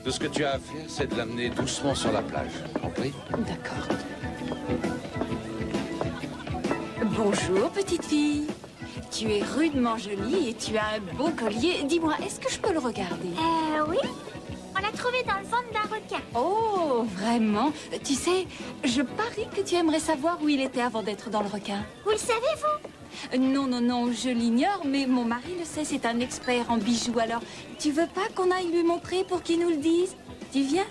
Tout ce que tu as à faire, c'est de l'amener doucement sur la plage. Compris? D'accord. Bonjour, petite fille. Tu es rudement jolie et tu as un beau collier. Dis-moi, est-ce que je peux le regarder? Oui. On l'a trouvé dans le ventre d'un requin. Oh, vraiment? Tu sais, je parie que tu aimerais savoir où il était avant d'être dans le requin. Vous le savez, vous? Non, non, non, je l'ignore, mais mon mari le sait, c'est un expert en bijoux. Alors, tu veux pas qu'on aille lui montrer pour qu'il nous le dise? Tu viens?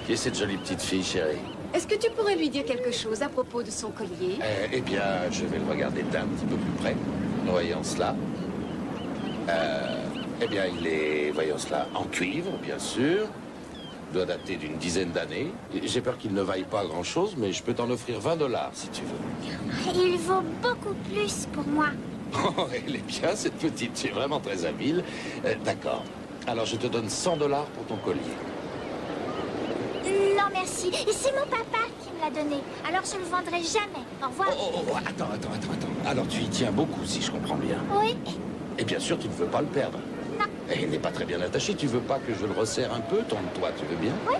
Qui est cette jolie petite fille, chérie? Est-ce que tu pourrais lui dire quelque chose à propos de son collier? Eh bien, je vais le regarder d'un petit peu plus près. Voyons cela. Eh bien, il est, voyons cela, en cuivre, bien sûr. Doit dater d'une dizaine d'années. J'ai peur qu'il ne vaille pas grand-chose, mais je peux t'en offrir 20 $, si tu veux. Il vaut beaucoup plus pour moi. Oh, elle est bien, cette petite. Tu es vraiment très habile. D'accord. Alors, je te donne 100 $ pour ton collier. Non, merci. Et c'est mon papa qui me l'a donné. Alors je ne le vendrai jamais. Au revoir. Oh, attends. Alors, tu y tiens beaucoup, si je comprends bien. Oui. Et bien sûr, tu ne veux pas le perdre. Non. Et il n'est pas très bien attaché. Tu veux pas que je le resserre un peu, tourne-toi, tu veux bien? Oui.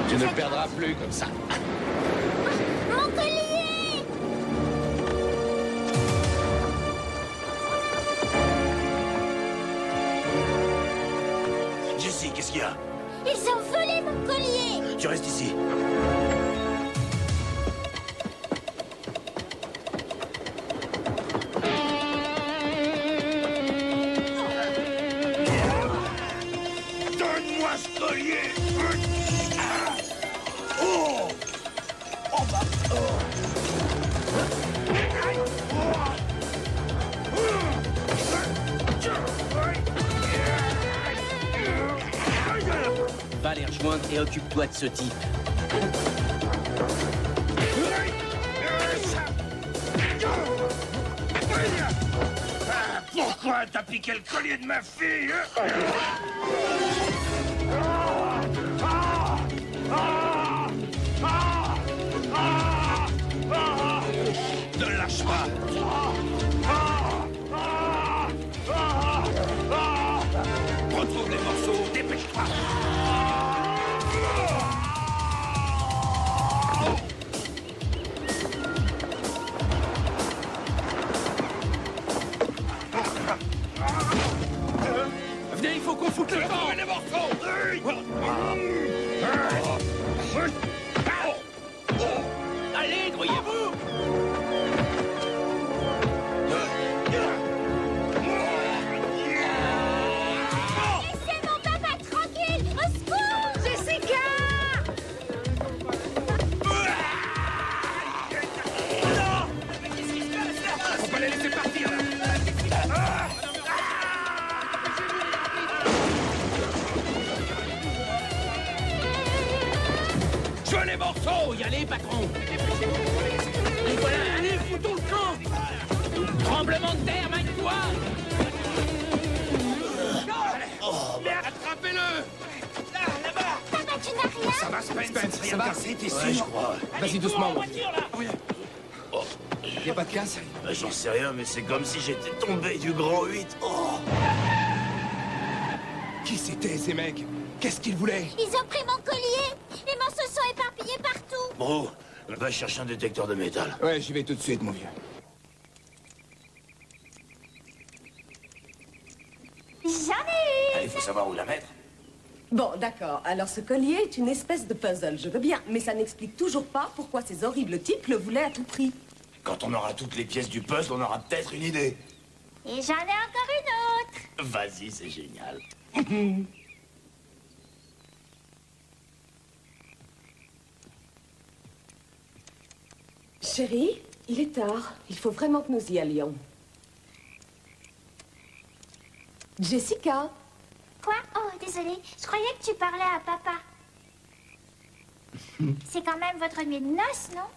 Tu ne perdras plus comme ça. Mon collier! Jessie, qu'est-ce qu'il y a? Ils ont volé mon collier! Tu restes ici. Donne-moi ce collier. Oh! Oh bah. Va les rejoindre et occupe-toi de ce type. Ah, pourquoi t'as piqué le collier de ma fille? Ne lâche pas. Retrouve les morceaux, dépêche-toi. Venez, il faut qu'on foute le camp. Les morceaux. Allez, grouillez-vous. Laissez mon papa tranquille! Au secours! Jessica! Faut pas les laisser partir là. Je veux les morceaux. Y allez, patron. Et voilà, allez, foutons le camp. Tremblement de terre, mine-toi. Merde, attrapez-le. Papa, tu n'as rien? Ça va, Spence, rien ça va? cassé, t'es Ouais, je sûr? crois. Vas-y doucement, mon Voiture, là. Y a pas de casse? Bah, j'en sais rien, mais c'est comme si j'étais tombé du grand 8. Oh! Qui c'était, ces mecs? Qu'est-ce qu'ils voulaient? Ils ont pris mon collier! Les morceaux sont éparpillés partout! Bro, va chercher un détecteur de métal. Ouais, j'y vais tout de suite, mon vieux. J'en ai Il faut savoir où la mettre. Bon, d'accord. Alors ce collier est une espèce de puzzle, je veux bien. Mais ça n'explique toujours pas pourquoi ces horribles types le voulaient à tout prix. Quand on aura toutes les pièces du puzzle, on aura peut-être une idée. Et j'en ai encore une autre! Vas-y, c'est génial. Chérie, il est tard. Il faut vraiment que nous y allions. Jessica, Quoi? Oh, désolée. Je croyais que tu parlais à papa. C'est quand même votre nuit de noces, non?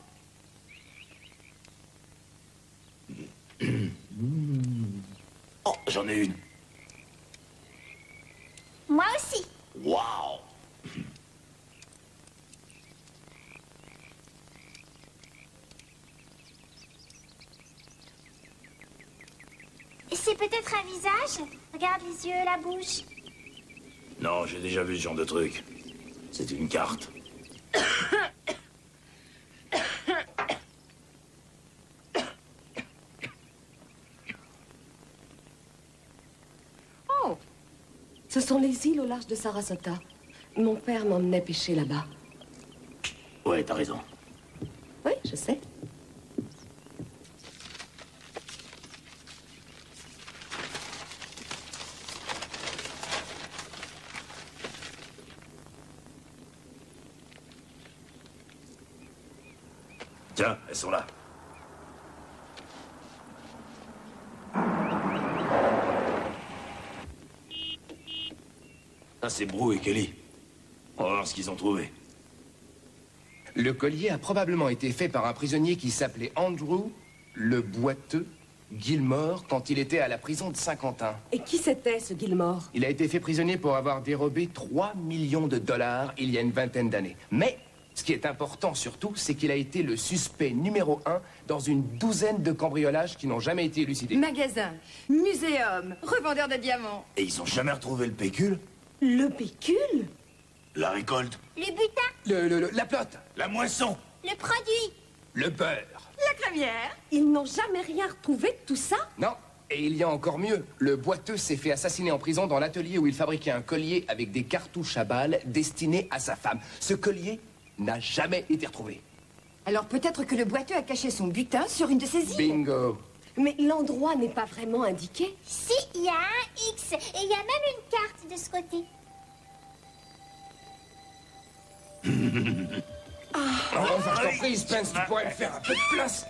Oh, j'en ai une. Moi aussi. Waouh! Et c'est peut-être un visage? Regarde les yeux, la bouche. Non, j'ai déjà vu ce genre de truc. C'est une carte. oh, ce sont les îles au large de Sarasota. Mon père m'emmenait pêcher là-bas. Ouais, t'as raison. Oui, je sais. Tiens, elles sont là. Ça, c'est Brou et Kelly. On va voir ce qu'ils ont trouvé. Le collier a probablement été fait par un prisonnier qui s'appelait Andrew le Boiteux Gilmore quand il était à la prison de Saint-Quentin. Et qui c'était, ce Gilmore? Il a été fait prisonnier pour avoir dérobé 3 millions de dollars il y a une vingtaine d'années. Mais ce qui est important surtout, c'est qu'il a été le suspect numéro 1 dans une douzaine de cambriolages qui n'ont jamais été élucidés. Magasin, muséum, revendeur de diamants. Et ils ont jamais retrouvé le pécule? Le pécule? La récolte. Le butin. La plotte. La moisson. Le produit. Le beurre. La crémière. Ils n'ont jamais rien retrouvé de tout ça? Non. Et il y a encore mieux. Le boiteux s'est fait assassiner en prison dans l'atelier où il fabriquait un collier avec des cartouches à balles destinées à sa femme. Ce collier n'a jamais été retrouvé. Alors peut-être que le boiteux a caché son butin sur une de ses îles. Bingo. Mais l'endroit n'est pas vraiment indiqué. Si, il y a un X. Et il y a même une carte de ce côté. Enfin, je t'en prie, Spence, tu pourrais me faire un peu de place.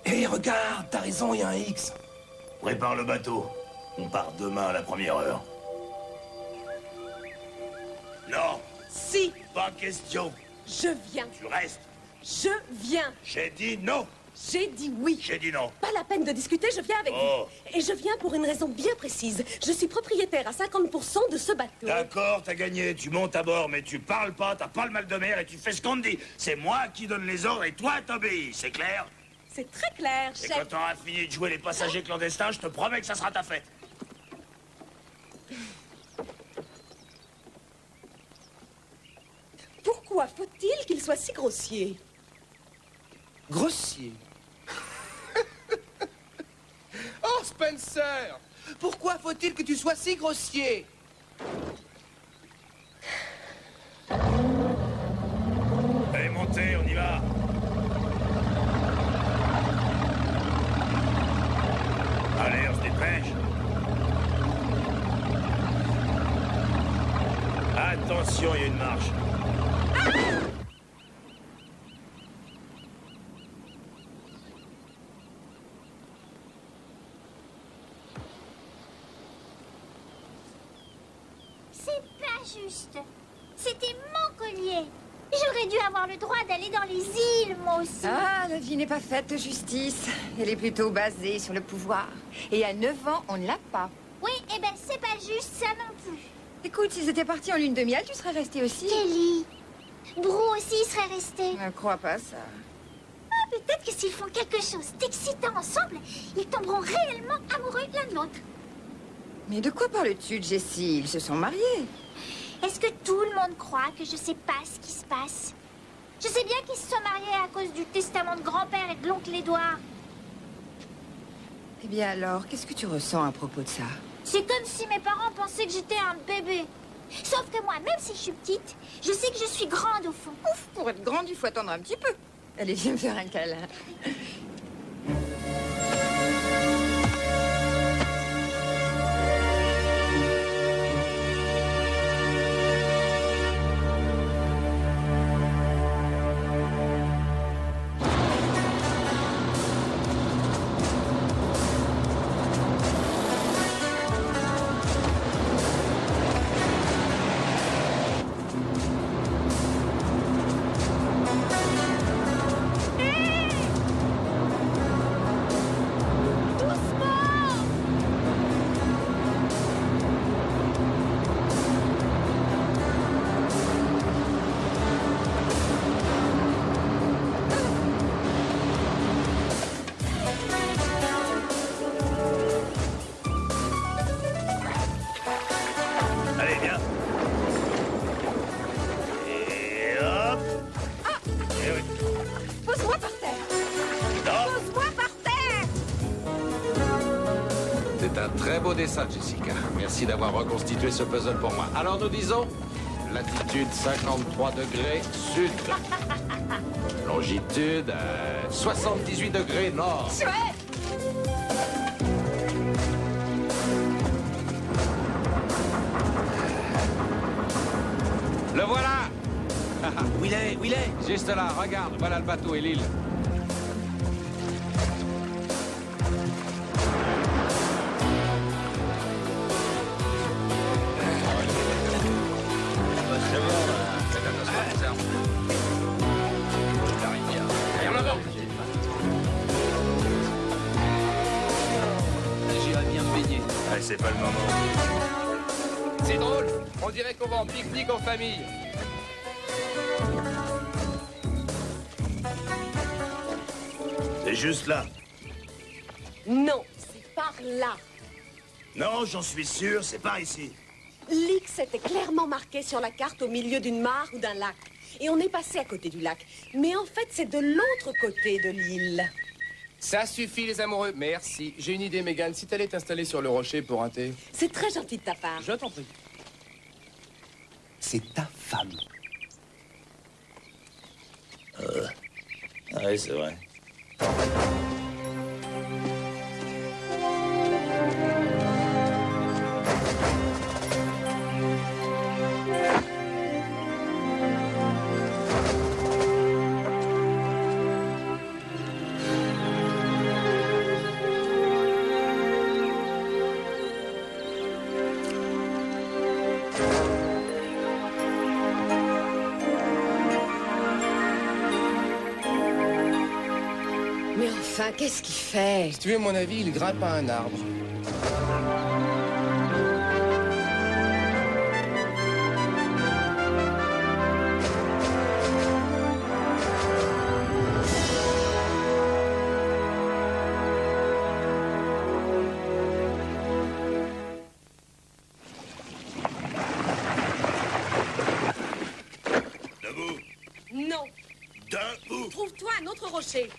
Hé, regarde, t'as raison, il y a un X. Prépare le bateau. On part demain à la première heure. Non. Si. Pas question. Je viens. Tu restes. Je viens. J'ai dit non. J'ai dit oui. J'ai dit non. Pas la peine de discuter, je viens avec Oh. vous. Et je viens pour une raison bien précise. Je suis propriétaire à 50% de ce bateau. D'accord, t'as gagné. Tu montes à bord, mais tu parles pas, t'as pas le mal de mer et tu fais ce qu'on te dit. C'est moi qui donne les ordres et toi t'obéis. C'est clair? C'est très clair, Et chef. quand t'auras fini de jouer les passagers clandestins, je te promets que ça sera ta fête. Pourquoi faut-il qu'il soit si grossier? Grossier. Oh, Spencer! Pourquoi faut-il que tu sois si grossier? Allez, montez, on y va. Allez, on se dépêche. Attention, il y a une marche. C'est pas juste. C'était mon collier. J'aurais dû avoir le droit d'aller dans les îles, moi aussi. Ah, la vie n'est pas faite de justice. Elle est plutôt basée sur le pouvoir. Et à 9 ans, on ne l'a pas. Oui, eh ben c'est pas juste ça non plus. Écoute, s'ils étaient partis en lune de miel, tu serais resté aussi. Kelly, Brou aussi serait resté. Je ne crois pas ça. Ah, peut-être que s'ils font quelque chose d'excitant ensemble, ils tomberont réellement amoureux l'un de l'autre. Mais de quoi parles-tu, Jessie? Ils se sont mariés. Est-ce que tout le monde croit que je sais pas ce qui se passe? Je sais bien qu'ils se sont mariés à cause du testament de grand-père et de l'oncle Édouard. Eh bien alors, qu'est-ce que tu ressens à propos de ça? C'est comme si mes parents pensaient que j'étais un bébé. Sauf que moi, même si je suis petite, je sais que je suis grande au fond. Ouf, pour être grande, il faut attendre un petit peu. Allez, viens me faire un câlin. Allez, viens. Et hop. Eh oui. Pose-moi par terre. Non. Pose-moi par terre. C'est un très beau dessin, Jessica. Merci d'avoir reconstitué ce puzzle pour moi. Alors nous disons, latitude 53 degrés sud. Longitude 78 degrés nord. Chouette. Le voilà. Où il est? Où il est? Juste là, regarde, voilà le bateau et l'île. J'irai bien me baigner. Allez, c'est pas le moment. C'est drôle, on dirait qu'on va en pique-nique en famille. C'est juste là. Non, c'est par là. Non, j'en suis sûr, c'est par ici. L'X était clairement marqué sur la carte au milieu d'une mare ou d'un lac. Et on est passé à côté du lac. Mais en fait, c'est de l'autre côté de l'île. Ça suffit, les amoureux. Merci. J'ai une idée, Megan. Si t'allais t'installer sur le rocher pour un thé. C'est très gentil de ta part. Je t'en prie. C'est ta femme. Ah oui, c'est vrai. Mais enfin, qu'est-ce qu'il fait? Si tu veux mon avis, il grimpe à un arbre. Debout. Non. Debout. Trouve-toi un autre rocher.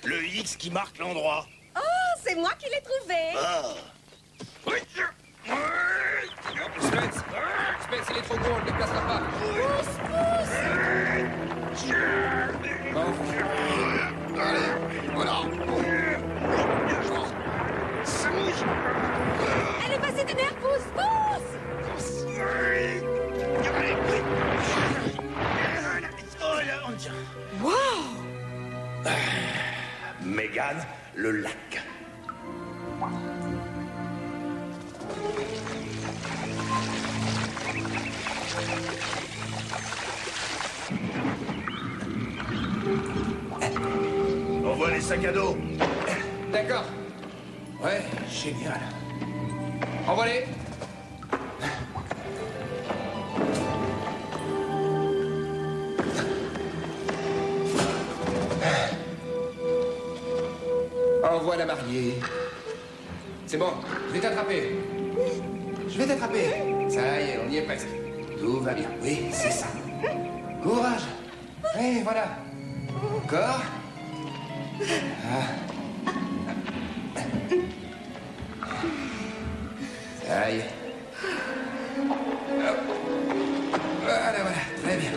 Le X qui marque l'endroit. Oh, c'est moi qui l'ai trouvé. Ah. Spence, Spence, il est trop gros, on ne le déplacera pas. Pousse, pousse. Bon. Allez, voilà. Ça bouge. Elle est passée d'une air, pousse, pousse. Oh là, on tient. Wow. Megan, le lac. Envoie les sacs à dos. D'accord. Ouais, génial. Envoie-les. Envoie la mariée. C'est bon, je vais t'attraper. Je vais t'attraper. Ça y est, on y est presque. Tout va bien. Oui, c'est ça. Courage. Oui, voilà. Encore. Ah. Ça y est. Hop. Voilà, voilà. Très bien.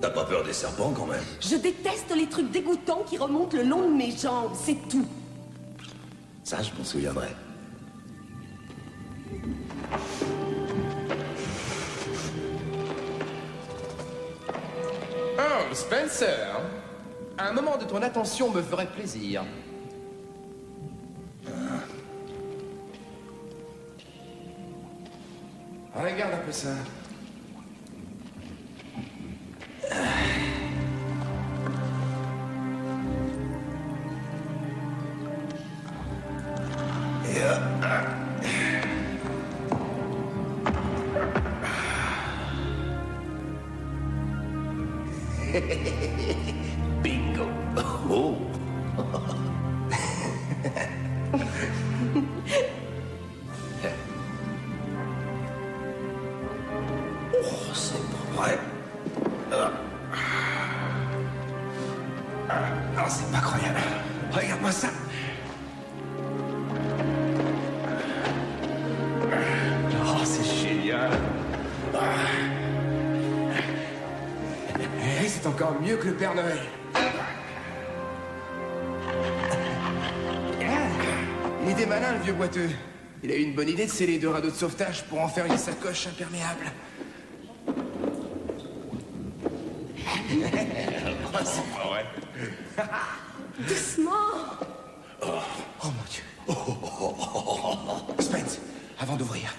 T'as pas peur des serpents quand même? Je déteste les trucs dégoûtants qui remontent le long de mes jambes, c'est tout. Ça, je m'en souviendrai. Oh, Spencer. Un moment de ton attention me ferait plaisir. Regarde un peu ça. Bingo. Oh. Oh, c'est pas vrai. Non, c'est pas croyable. Regarde-moi ça. Oh, c'est génial. Et c'est encore mieux que le Père Noël. idée malin, le vieux boiteux. Il a eu une bonne idée de sceller 2 radeaux de sauvetage pour en faire une sacoche imperméable. Oh, c'est pas vrai. Doucement. Oh mon Dieu. Spence, avant d'ouvrir,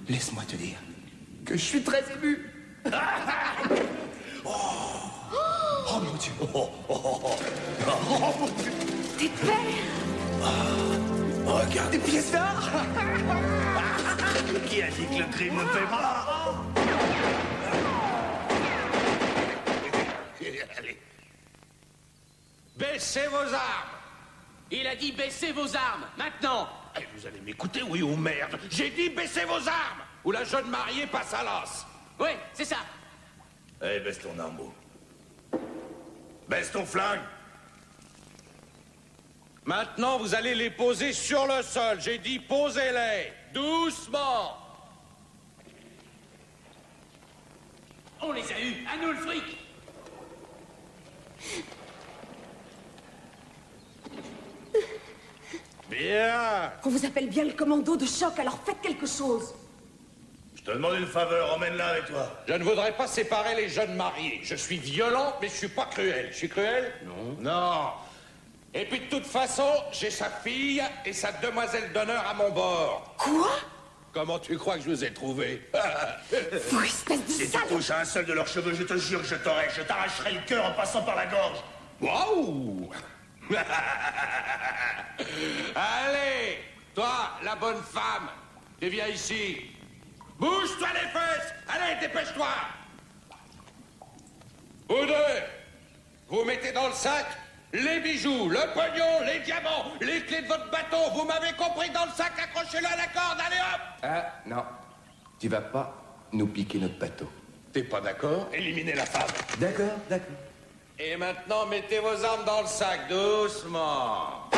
laisse-moi te dire que je suis très ému. Oh mon Dieu. Oh mon Dieu. Tes perles. Regarde. Des pièces d'or. Qui a dit que le crime ne paie pas? Allez. Baissez vos armes. Il a dit baissez vos armes, maintenant. Eh, vous allez m'écouter, oui ou merde? J'ai dit baissez vos armes, ou la jeune mariée passe à l'as. Oui, c'est ça. Eh, baisse ton arme. Baisse ton flingue. Maintenant, vous allez les poser sur le sol. J'ai dit posez-les. Doucement. On les a eus, à nous le fric. Bien. On vous appelle bien le commando de choc, alors faites quelque chose. Je te demande une faveur, emmène-la avec toi. Je ne voudrais pas séparer les jeunes mariés. Je suis violent, mais je suis pas cruel. Je suis cruel? Non. Non. Et puis de toute façon, j'ai sa fille et sa demoiselle d'honneur à mon bord. Quoi? Comment tu crois que je vous ai trouvé? Vous, espèce de Si tu sale. touches à un seul de leurs cheveux, je te jure que je t'aurai. Je t'arracherai le cœur en passant par la gorge. Waouh! Allez, toi, la bonne femme, tu viens ici. Bouge-toi les fesses. Allez, dépêche-toi. Vous deux, vous mettez dans le sac les bijoux, le pognon, les diamants, les clés de votre bateau. Vous m'avez compris, dans le sac, accrochez-le à la corde. Allez hop. Ah, non. Tu vas pas nous piquer notre bateau. T'es pas d'accord? Éliminez la femme. D'accord, d'accord. Et maintenant, mettez vos armes dans le sac, doucement.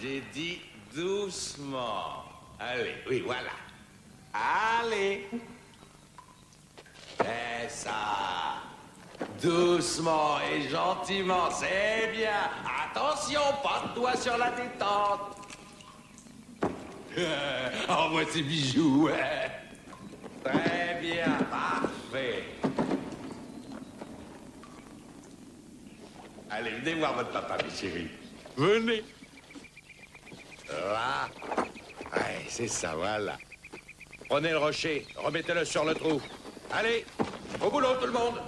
J'ai dit doucement. Allez, oui, voilà. Allez. C'est ça. Doucement et gentiment, c'est bien. Attention, pas de doigts sur la détente. Envoie ces bijoux. Très bien, parfait. Allez, venez voir votre papa, mes chéris. Venez. Là. Ouais, c'est ça, voilà. Prenez le rocher, remettez-le sur le trou. Allez, au boulot, tout le monde.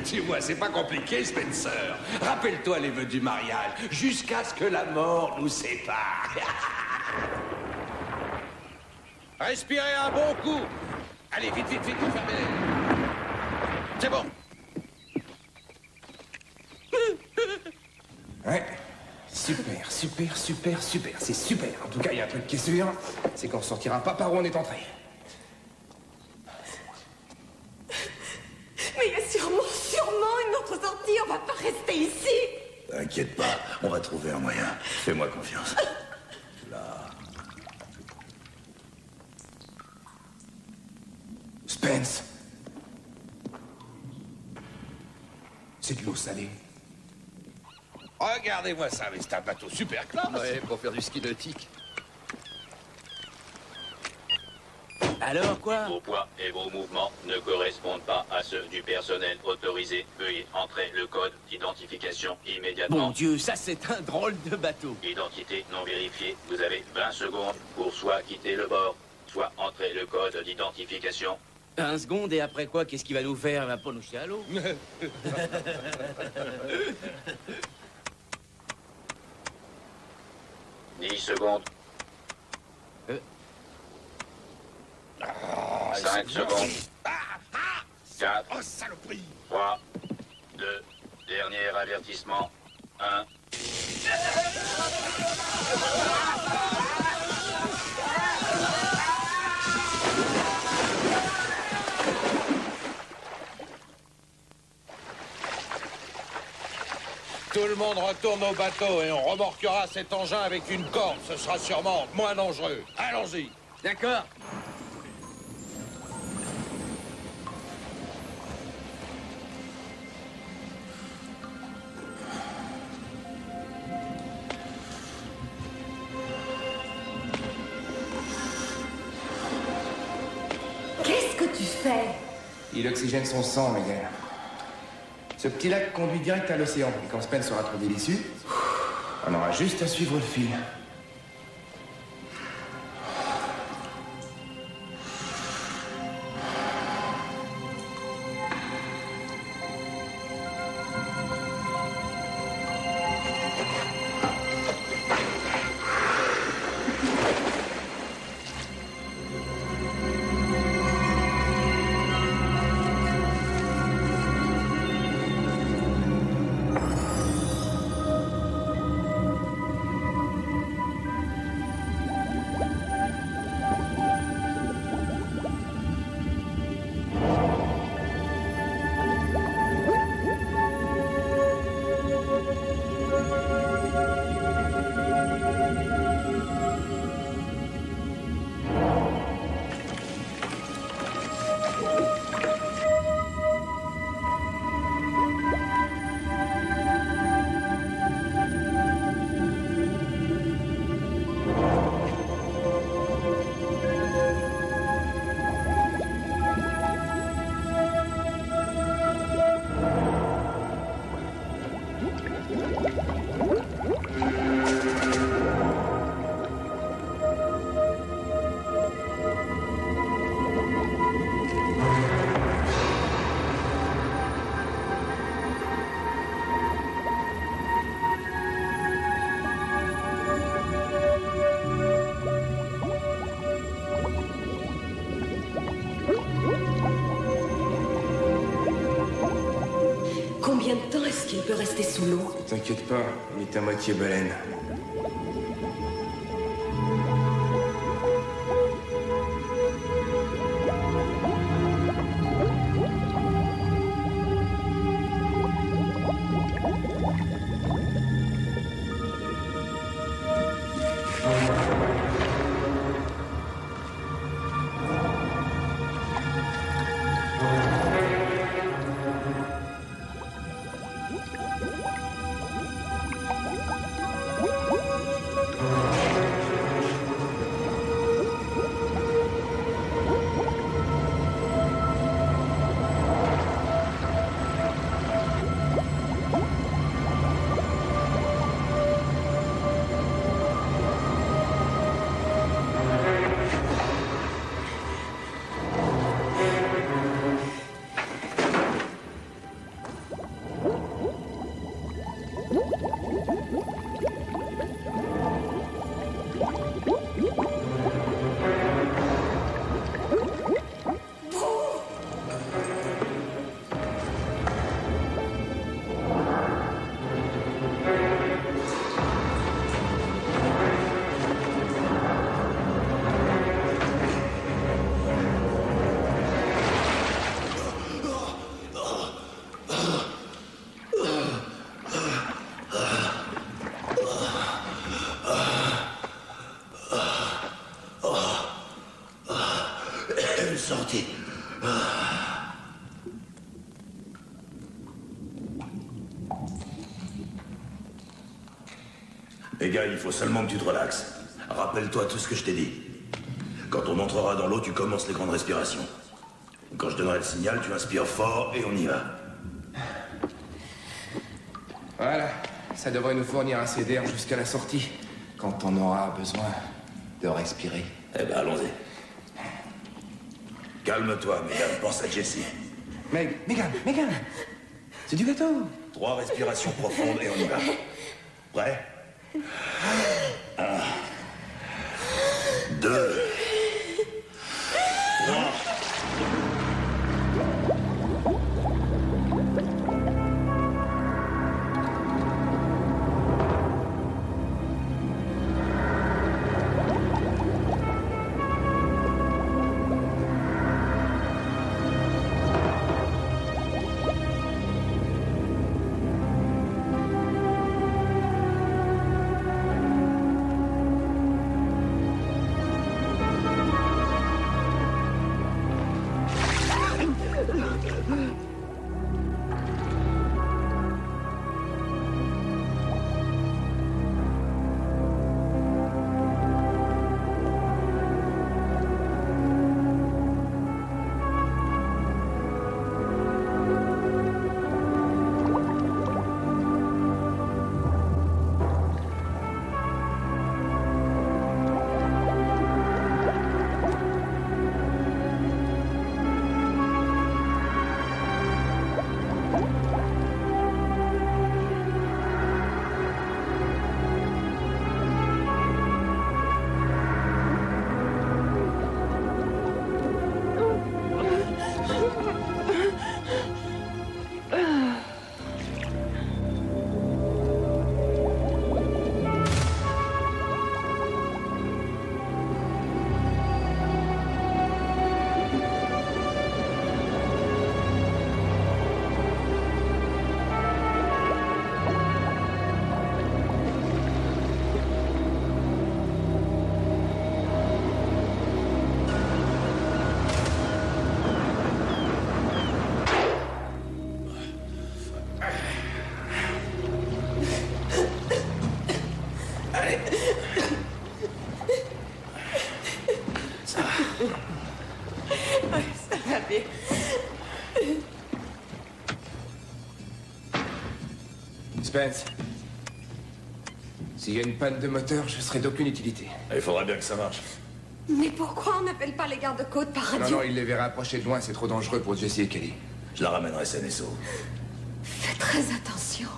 Tu vois, c'est pas compliqué, Spencer. Rappelle-toi les vœux du mariage, jusqu'à ce que la mort nous sépare. Respirez un bon coup. Allez, vite, vite, vite, fermez-les. C'est bon. Ouais. Super, super, super, super. C'est super. En tout cas, il y a un truc qui est sûr, c'est qu'on sortira pas par où on est entré. Mais il y a sûrement une autre sortie. On va pas rester ici. T'inquiète pas, on va trouver un moyen. Fais-moi confiance. Là. Spence. C'est de l'eau salée. Regardez-moi ça, mais c'est un bateau super classe. Ouais, pour faire du ski nautique. Alors quoi? Vos poids et vos mouvements ne correspondent pas à ceux du personnel autorisé. Veuillez entrer le code d'identification immédiatement. Mon Dieu, ça c'est un drôle de bateau. Identité non vérifiée. Vous avez 20 secondes pour soit quitter le bord, soit entrer le code d'identification. 1 seconde et après quoi? Qu'est-ce qu'il va nous faire? Il va pas nous jeter à l'eau. 10 secondes. 5 secondes. 4. Oh, saloperie. 3. 2. Dernier avertissement. 1. Tout le monde retourne au bateau et on remorquera cet engin avec une corde. Ce sera sûrement moins dangereux. Allons-y. D'accord. tu fais? Il oxygène son sang, Megan. Ce petit lac conduit direct à l'océan. Et quand Spence aura trouvé l'issue, on aura juste à suivre le fil. Combien de temps est-ce qu'il peut rester sous l'eau? T'inquiète pas, il est à moitié baleine. Sortie. Les gars, il faut seulement que tu te relaxes. Rappelle-toi tout ce que je t'ai dit. Quand on entrera dans l'eau, tu commences les grandes respirations. Quand je donnerai le signal, tu inspires fort et on y va. Voilà, ça devrait nous fournir assez d'air jusqu'à la sortie, quand on aura besoin de respirer. Eh ben, allons-y. Calme-toi, Megan, pense à Jessie. Megan, c'est du gâteau. 3 respirations profondes et on y va. Prêt? 1, 2, 3. Oui, ça va bien. Spence. S'il y a une panne de moteur, je serai d'aucune utilité. Il faudra bien que ça marche. Mais pourquoi on n'appelle pas les gardes-côtes par radio? Non, non, il les verra approcher de loin, c'est trop dangereux pour Jesse et Kelly. Je la ramènerai saine et sauve. Fais très attention.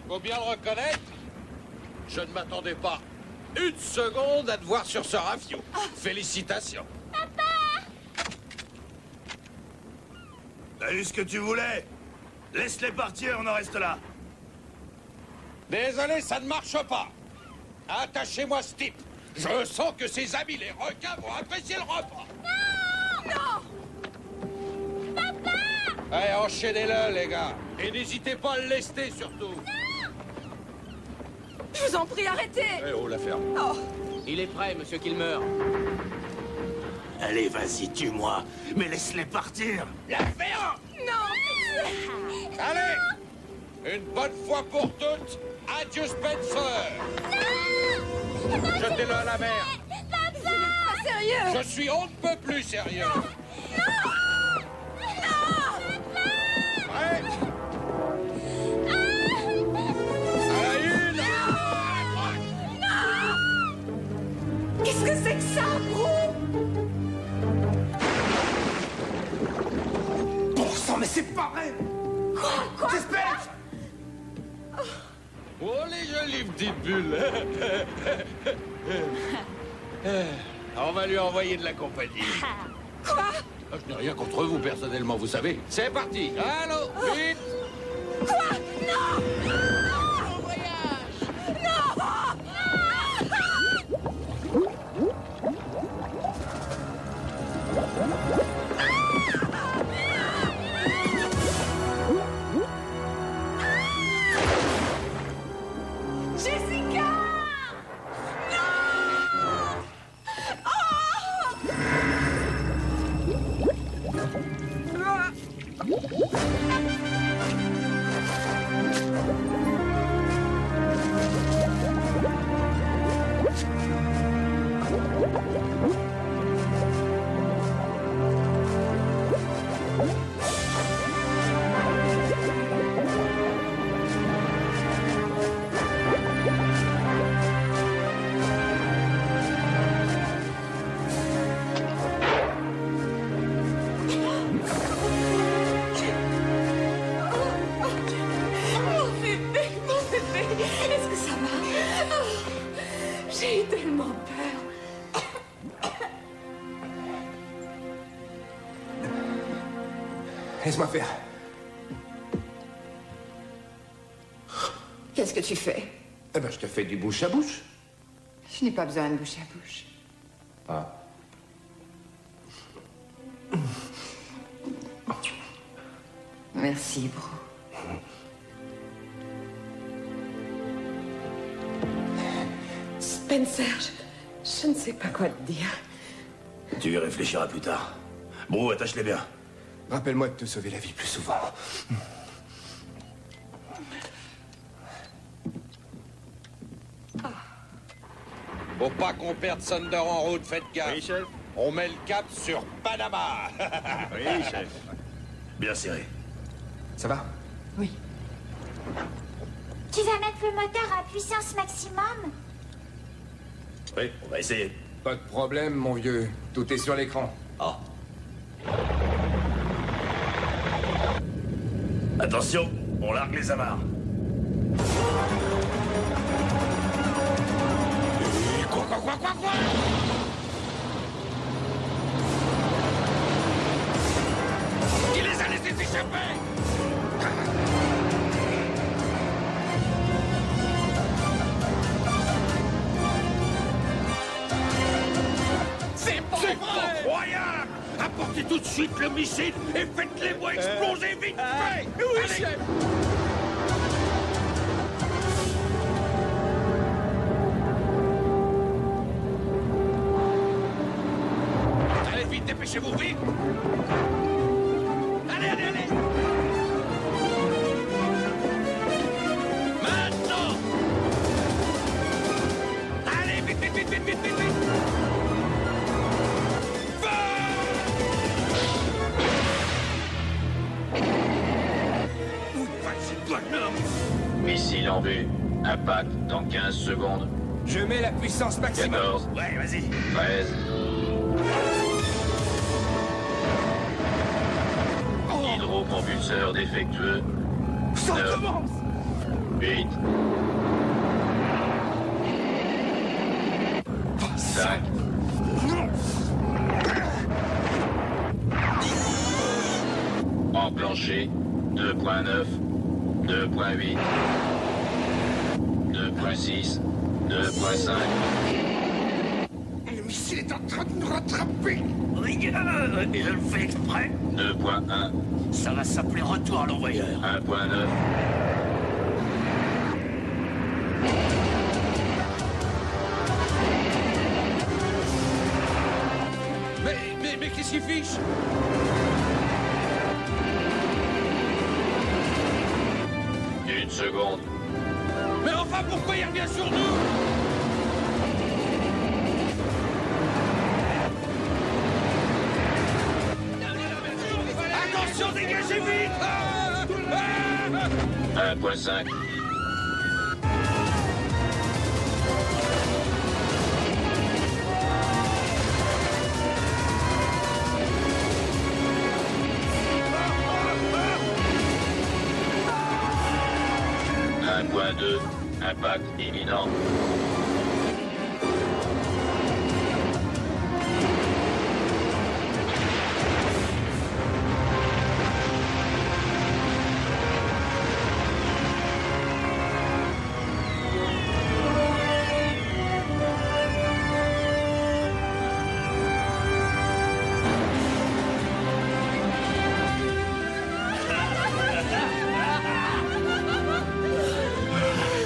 Faut bien le reconnaître, je ne m'attendais pas une seconde à te voir sur ce rafio. Félicitations. T'as eu ce que tu voulais? Laisse-les partir, on en reste là. Désolé, ça ne marche pas. Attachez-moi ce type. Je sens que ses amis, les requins, vont apprécier le repas. Non! Allez, enchaînez-le, les gars. Et n'hésitez pas à le lester, surtout. Je vous en prie, arrêtez! Eh oh, la ferme. Oh. Il est prêt, monsieur Kilmer. Allez, vas-y, tue-moi. Mais laisse-les partir. La ferme! Non! Allez! Une bonne fois pour toutes, adieu Spencer! Jetez-le à la mer! Vous n'êtes pas sérieux! Je suis on ne peut plus sérieux! Prêt? À la une! Qu'est-ce que c'est que ça, gros? Bon sang, mais c'est pas vrai! Quoi? J'espère! Oh, les jolies petites bulles! On va lui envoyer de la compagnie. Quoi? Je n'ai rien contre vous, personnellement, vous savez. C'est parti! Allô, vite! Quoi? Non! Bon voyage! Non! Jessica! Non! Oh! laisse-moi faire. Qu'est-ce que tu fais? Eh ben, je te fais du bouche à bouche. Je n'ai pas besoin de bouche à bouche. Ah. Merci, Bro. Spencer, je ne sais pas quoi te dire. Tu y réfléchiras plus tard. Bro, attache-les bien. Rappelle-moi de te sauver la vie plus souvent. Faut pas qu'on perde Thunder en route, faites gaffe. Oui, chef. On met le cap sur Panama. Oui, chef. Bien serré. Ça va? Oui. Tu vas mettre le moteur à puissance maximum? Oui, on va essayer. Pas de problème, mon vieux. Tout est sur l'écran. Ah. Attention, on largue les amarres. Quoi? Qui les a laissés s'échapper? C'est incroyable! Apportez tout de suite le missile et faites-les-moi exploser vite fait! Oui, Allez. chef. Allez, vite, dépêchez-vous, vite! Allez! Maintenant! Allez, vite! Où vas-tu, bonhomme? Missile en vue. Impact dans 15 secondes. Je mets la puissance maximum. 14. Ouais, vas-y. 13. Hydropropulseur défectueux. Ça 9, commence! 8. 5. Enclenché. 2.9. 2.8. 2.6. 2.5. Le missile est en train de nous rattraper! Et je le fais exprès. 2.1. Ça va s'appeler retour à l'envoyeur. 1.9. Mais qu'est-ce qu'il fiche? Une seconde. Mais enfin, pourquoi il revient sur nous? Attention, dégagez vite! 1.5. Impact imminent.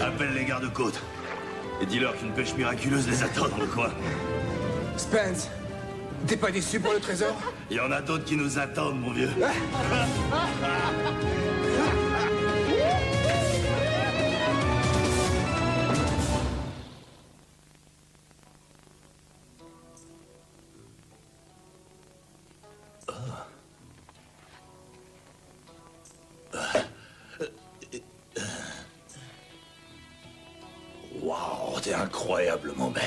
Appelle les gardes-côtes. Et dis-leur qu'une pêche miraculeuse les attend dans le coin. Spence, t'es pas déçu pour le trésor? Il y en a d'autres qui nous attendent, mon vieux. Waouh, t'es incroyablement belle.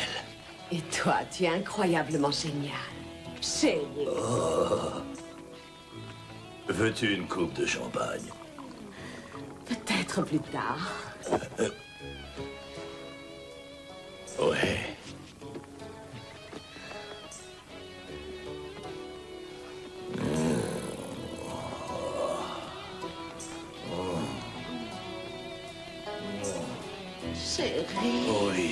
Et toi, tu es incroyablement génial. Génial. Oh. Veux-tu une coupe de champagne? Peut-être plus tard. Ouais. Chérie. Oui.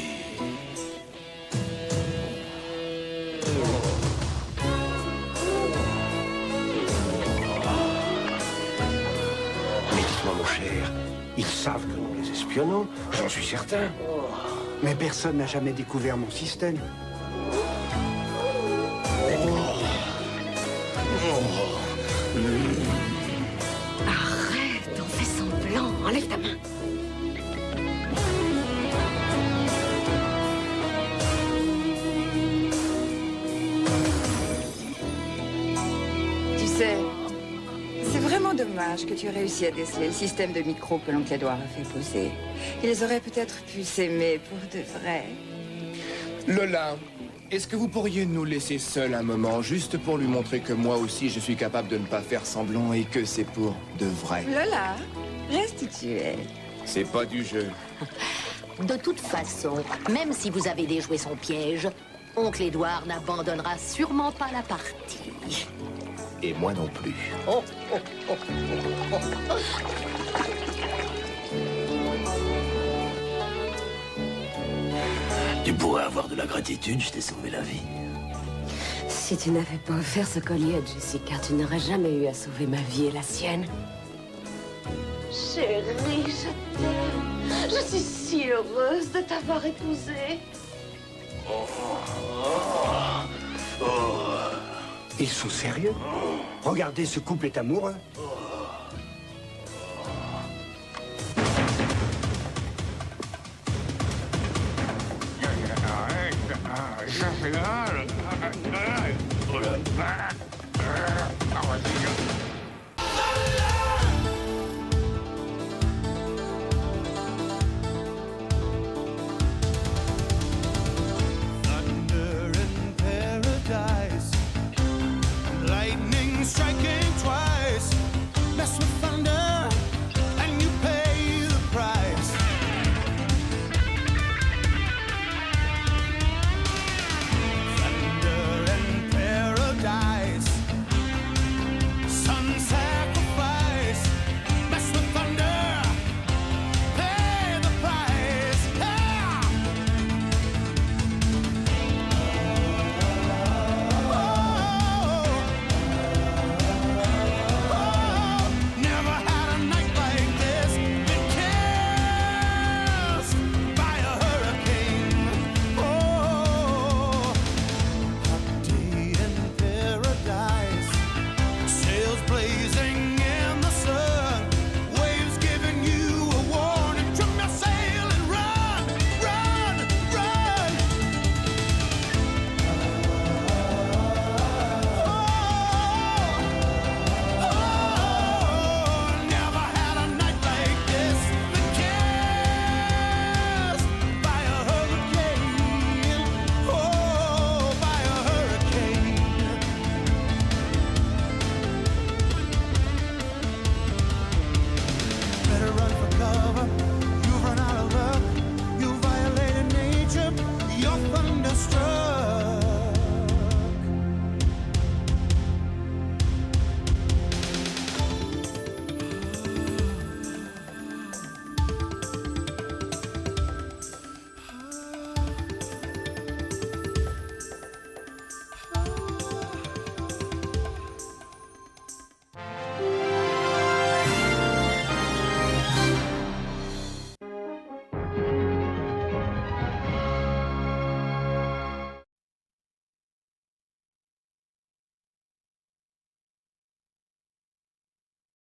Mais dites-moi, mon cher, ils savent que nous les espionnons, j'en suis certain. Mais personne n'a jamais découvert mon système. Arrête, on fait semblant. Enlève ta main. Tu sais, c'est vraiment dommage que tu aies réussi à déceler le système de micro que l'oncle Édouard a fait poser. Ils auraient peut-être pu s'aimer pour de vrai. Lola, est-ce que vous pourriez nous laisser seuls un moment, juste pour lui montrer que moi aussi je suis capable de ne pas faire semblant et que c'est pour de vrai? Lola, reste où tu es. C'est pas du jeu. De toute façon, même si vous avez déjoué son piège, oncle Édouard n'abandonnera sûrement pas la partie. Et moi non plus. Oh, oh, oh, oh, oh. Tu pourrais avoir de la gratitude, je t'ai sauvé la vie. Si tu n'avais pas offert ce collier à Jessica, tu n'aurais jamais eu à sauver ma vie et la sienne. Chérie, je t'aime. Je suis si heureuse de t'avoir épousée. Ils sont sérieux? Regardez, ce couple est amoureux. Ça fait mal.